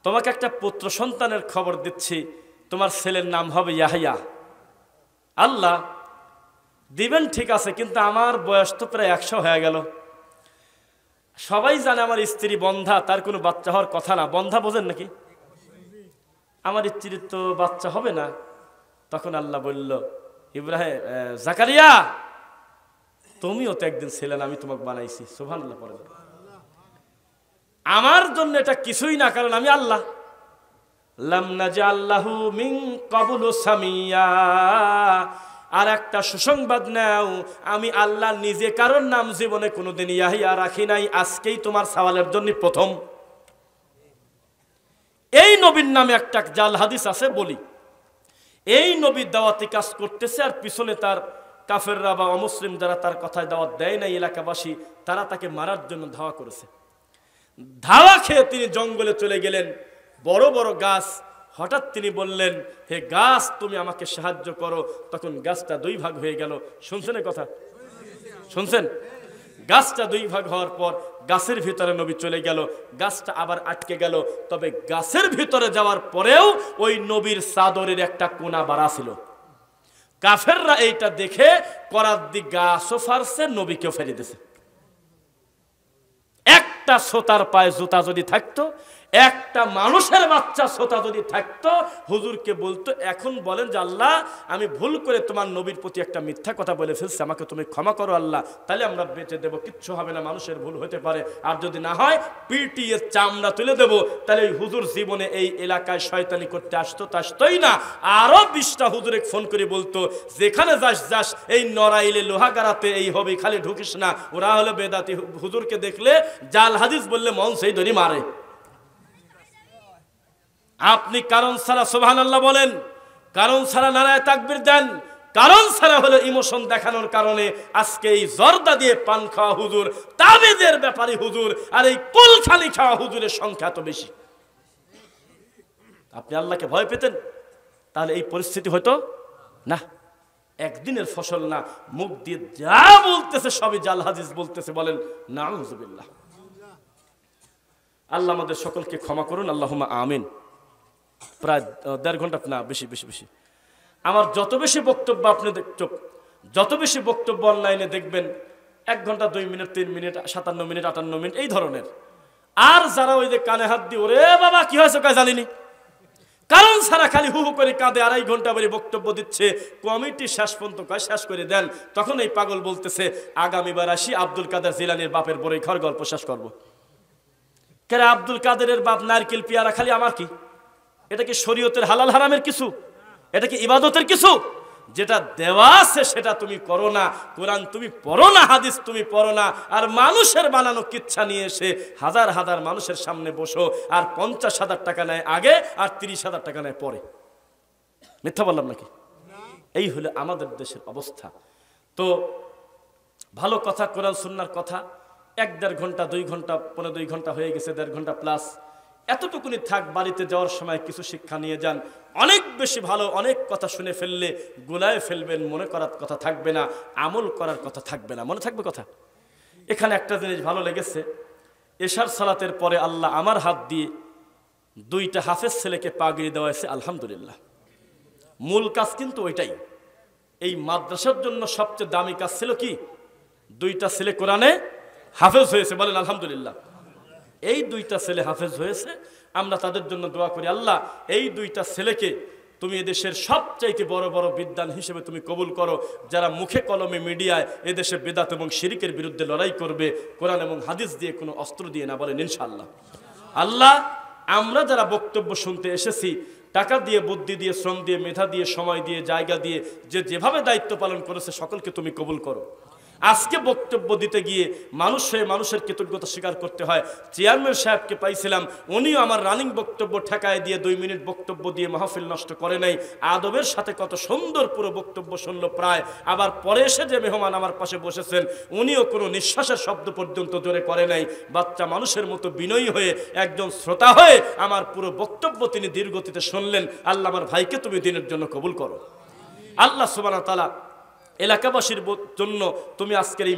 তোমাকে একটা পুত্র সন্তানের খবর দিচ্ছি, তোমার ছেলের নাম হবে ইয়াহইয়া। আল্লাহ দিবেন ঠিক আছে, কিন্তু আমার বয়স তো প্রায় 100 হয়ে গেল। সবাই জানে আমার স্ত্রী বন্ধা, তার কোনো বাচ্চা হওয়ার কথা না। বন্ধা বোঝেন নাকি? আমার স্ত্রীর তো বাচ্চা হবে না। তখন আল্লাহ বলল, ইব্রাহিম, জাকারিয়া তুমিও তো একদিন ছিলে না, আমি তোমাকে বানাইছি। সুবহানাল্লাহ পড়েন। আমার জন্য এটা কিছুই না, কারণ আমি আল্লাহ। লাম নাজআল্লাহু মিন ক্বাবলু সামিয়া। আর একটা সুসংবাদ নাও, আমি আল্লাহ নিজে কারোর নাম জীবনে কোনোদিন ইয়াহিয়া রাখি নাই, আজকেই তোমার সওয়ালের জন্য প্রথম। এই নবীর নামে একটা জাল হাদিস আছে, বলি। এই নবী দাওয়াতি কাজ করতেছে, আর পিছনে তার কাফেররা বা অমুসলিম যারা তার কথায় দাওয়াত দেয় নাই, এলাকাবাসী, তারা তাকে মারার জন্য ধাওয়া করেছে। ধাওয়া খেয়ে তিনি জঙ্গলে চলে গেলেন, বড় বড় গাছ। হঠাৎ তিনি বললেন, হে গাছ, তুমি আমাকে সাহায্য করো। তখন গাছটা দুই ভাগ হয়ে গেল। শুনছেন কথা? শুনছেন? গাছটা দুই ভাগ হওয়ার পর গাছের ভিতরে নবী চলে গেল, গাছটা আবার আটকে গেল। তবে গাছের ভিতরে যাওয়ার পরেও ওই নবীর চাদরের একটা কোনা বাড়া ছিল। কাফেররা এইটা দেখে করার দিক গাছও ফারছে, নবীকেও ফেলে দিয়েছে। একটা শ্রোতার পায়ে জুতা যদি থাকতো, একটা মানুষের বাচ্চা শ্রোতা যদি থাকতো, হুজুরকে বলতো, এখন বলেন যে আল্লাহ, আমি ভুল করে তোমার নবীর প্রতি একটা মিথ্যা কথা বলে ফেলছি, আমাকে তুমি ক্ষমা করো আল্লাহ, তাহলে আমরা বেঁচে দেবো, কিচ্ছু হবে না, মানুষের ভুল হতে পারে। আর যদি না হয় পিটিয়ে চামড়া তুলে দেবো। তাহলে ওই হুজুর জীবনে এই এলাকায় শয়তানি করতে আসতোই না। আরো 20টা হুজুরে ফোন করে বলতো, যেখানে যাস যাস, এই নড়াইলে লোহাগাড়াতে এই হবে, খালি ঢুকিস না। ওরা হলো বেদাতি, হুজুরকে দেখলে জাল হাদিস বললে মন সেই ধরি মারে। আপনি কারণ ছাড়া সুবহানাল্লাহ বলেন, কারণ ছাড়া নারায়ে তাকবীর দেন, কারণ ছাড়া হলো ইমোশন দেখানোর কারণে আজকে এই জর্দা দিয়ে পান খাওয়া হুজুর, তাবিজের ব্যাপারী হুজুর, আর এই কুলখানি খাওয়া হুজুরের সংখ্যা এত বেশি। আপনি আল্লাহকে ভয় পেতেন, তাহলে এই পরিস্থিতি হতো না। একদিনের ফসল না, মুখ দিয়ে যা বলতেছে সবই জাল হাদিস বলতেছে। বলেন নাউযুবিল্লাহ। আল্লাহ আমাদের সকলকে ক্ষমা করুন, আল্লাহুম্মা আমিন। প্রায় 1.5 ঘন্টা, না বেশি। আমার যত বেশি বক্তব্য আপনি যত বেশি বক্তব্য অনলাইনে দেখবেন, 1 ঘন্টা 2 মিনিট 3 মিনিট 57 মিনিট 58 মিনিট এই ধরনের। আর যারা ওই যে কানে হাত দিয়ে ওরে বাবা কি হয়েছে কয় জানিনি, কারণ ছাড়া খালি হু হু করে কাঁদে, 2.5 ঘন্টা করে বক্তব্য দিচ্ছে, কমিটি শেষ পর্যন্ত কয় শেষ করে দেন। তখন এই পাগল বলতেছে, আগামীবার আসি আব্দুল কাদের জিলানীর বাপের বড়ই ঘর গল্প শেষ করবো। কেন আব্দুল কাদেরের বাপ নারকেল পেয়ারা খালি আমার কি? এটা কি শরীয়তের হালাল হারামের কিছু? এটা কি ইবাদতের কিছু? যেটা দেওয়া আছে সেটা তুমি করো না, কোরআন তুমি পড়ো না, হাদিস তুমি পড়ো না, আর মানুষের বানানো কিচ্ছা নিয়ে এসে হাজার হাজার মানুষের সামনে বসো, আর 50,000 টাকা নেয় আগে আর 30,000 টাকা নেয় পরে। মিথ্যা বললাম নাকি? এই হলো আমাদের দেশের অবস্থা। তো ভালো কথা, কোরআন সুন্নাহর কথা 1.5 ঘন্টা 2 ঘন্টা 15 ঘন্টা হয়ে গেছে, 1.5 ঘন্টা প্লাস। এতটুকুনি থাক, বাড়িতে যাওয়ার সময় কিছু শিক্ষা নিয়ে যান। অনেক বেশি ভালো, অনেক কথা শুনে ফেললে গোলায় ফেলবেন, মনে করার কথা থাকবে না, আমল করার কথা থাকবে না। মনে থাকবে কথা? এখানে একটা জিনিস ভালো লেগেছে, এশার সালাতের পরে আল্লাহ আমার হাত দিয়ে 2টা হাফেজ ছেলেকে পাগড়ি দেওয়া হয়েছে, আলহামদুলিল্লাহ। মূল কাজ কিন্তু ওইটাই। এই মাদ্রাসার জন্য সবচেয়ে দামি কাজ ছিল কি? 2টা ছেলে কোরআনে হাফেজ হয়েছে, বলেন আলহামদুলিল্লাহ। এই 2টা ছেলে হাফেজ হয়েছে, আমরা তাদের জন্য দোয়া করি, আল্লাহ এই 2টা ছেলেকে তুমি এদেশের সবচাইতে বড় বড় বিদ্বান হিসেবে তুমি কবুল করো, যারা মুখে কলমে মিডিয়ায় এদেশে বেদাত এবং শিরিকের বিরুদ্ধে লড়াই করবে, কোরআন এবং হাদিস দিয়ে, কোনো অস্ত্র দিয়ে না, বলেন ইনশাআল্লাহ। আল্লাহ, আমরা যারা বক্তব্য শুনতে এসেছি, টাকা দিয়ে, বুদ্ধি দিয়ে, শ্রম দিয়ে, মেধা দিয়ে, সময় দিয়ে, জায়গা দিয়ে, যেভাবে দায়িত্ব পালন করেছে সকলকে তুমি কবুল করো। আজকে বক্তব্য দিতে গিয়ে মানুষ হয়ে মানুষের কৃতজ্ঞতা স্বীকার করতে হয়। চেয়ারম্যান সাহেবকে পাইছিলাম, উনিও আমার রানিং বক্তব্য ঠেকায় দিয়ে 2 মিনিট বক্তব্য দিয়ে মাহফিল নষ্ট করে নাই, আদবের সাথে কত সুন্দর পুরো বক্তব্য শুনলো প্রায়। আবার পরে এসে যে মেহমান আমার পাশে বসেছেন, উনিও কোনো নিঃশ্বাসের শব্দ পর্যন্ত জোরে করে নাই, বাচ্চা মানুষের মতো বিনয়ী হয়ে, একজন শ্রোতা হয়ে আমার পুরো বক্তব্য তিনি দীর্ঘতিতে শুনলেন। আল্লাহ আমার ভাইকে তুমি দিনের জন্য কবুল করো। আল্লাহ সুবহানাহু ওয়া তাআলা এলাকাবাসীর জন্য তুমি আজকের এই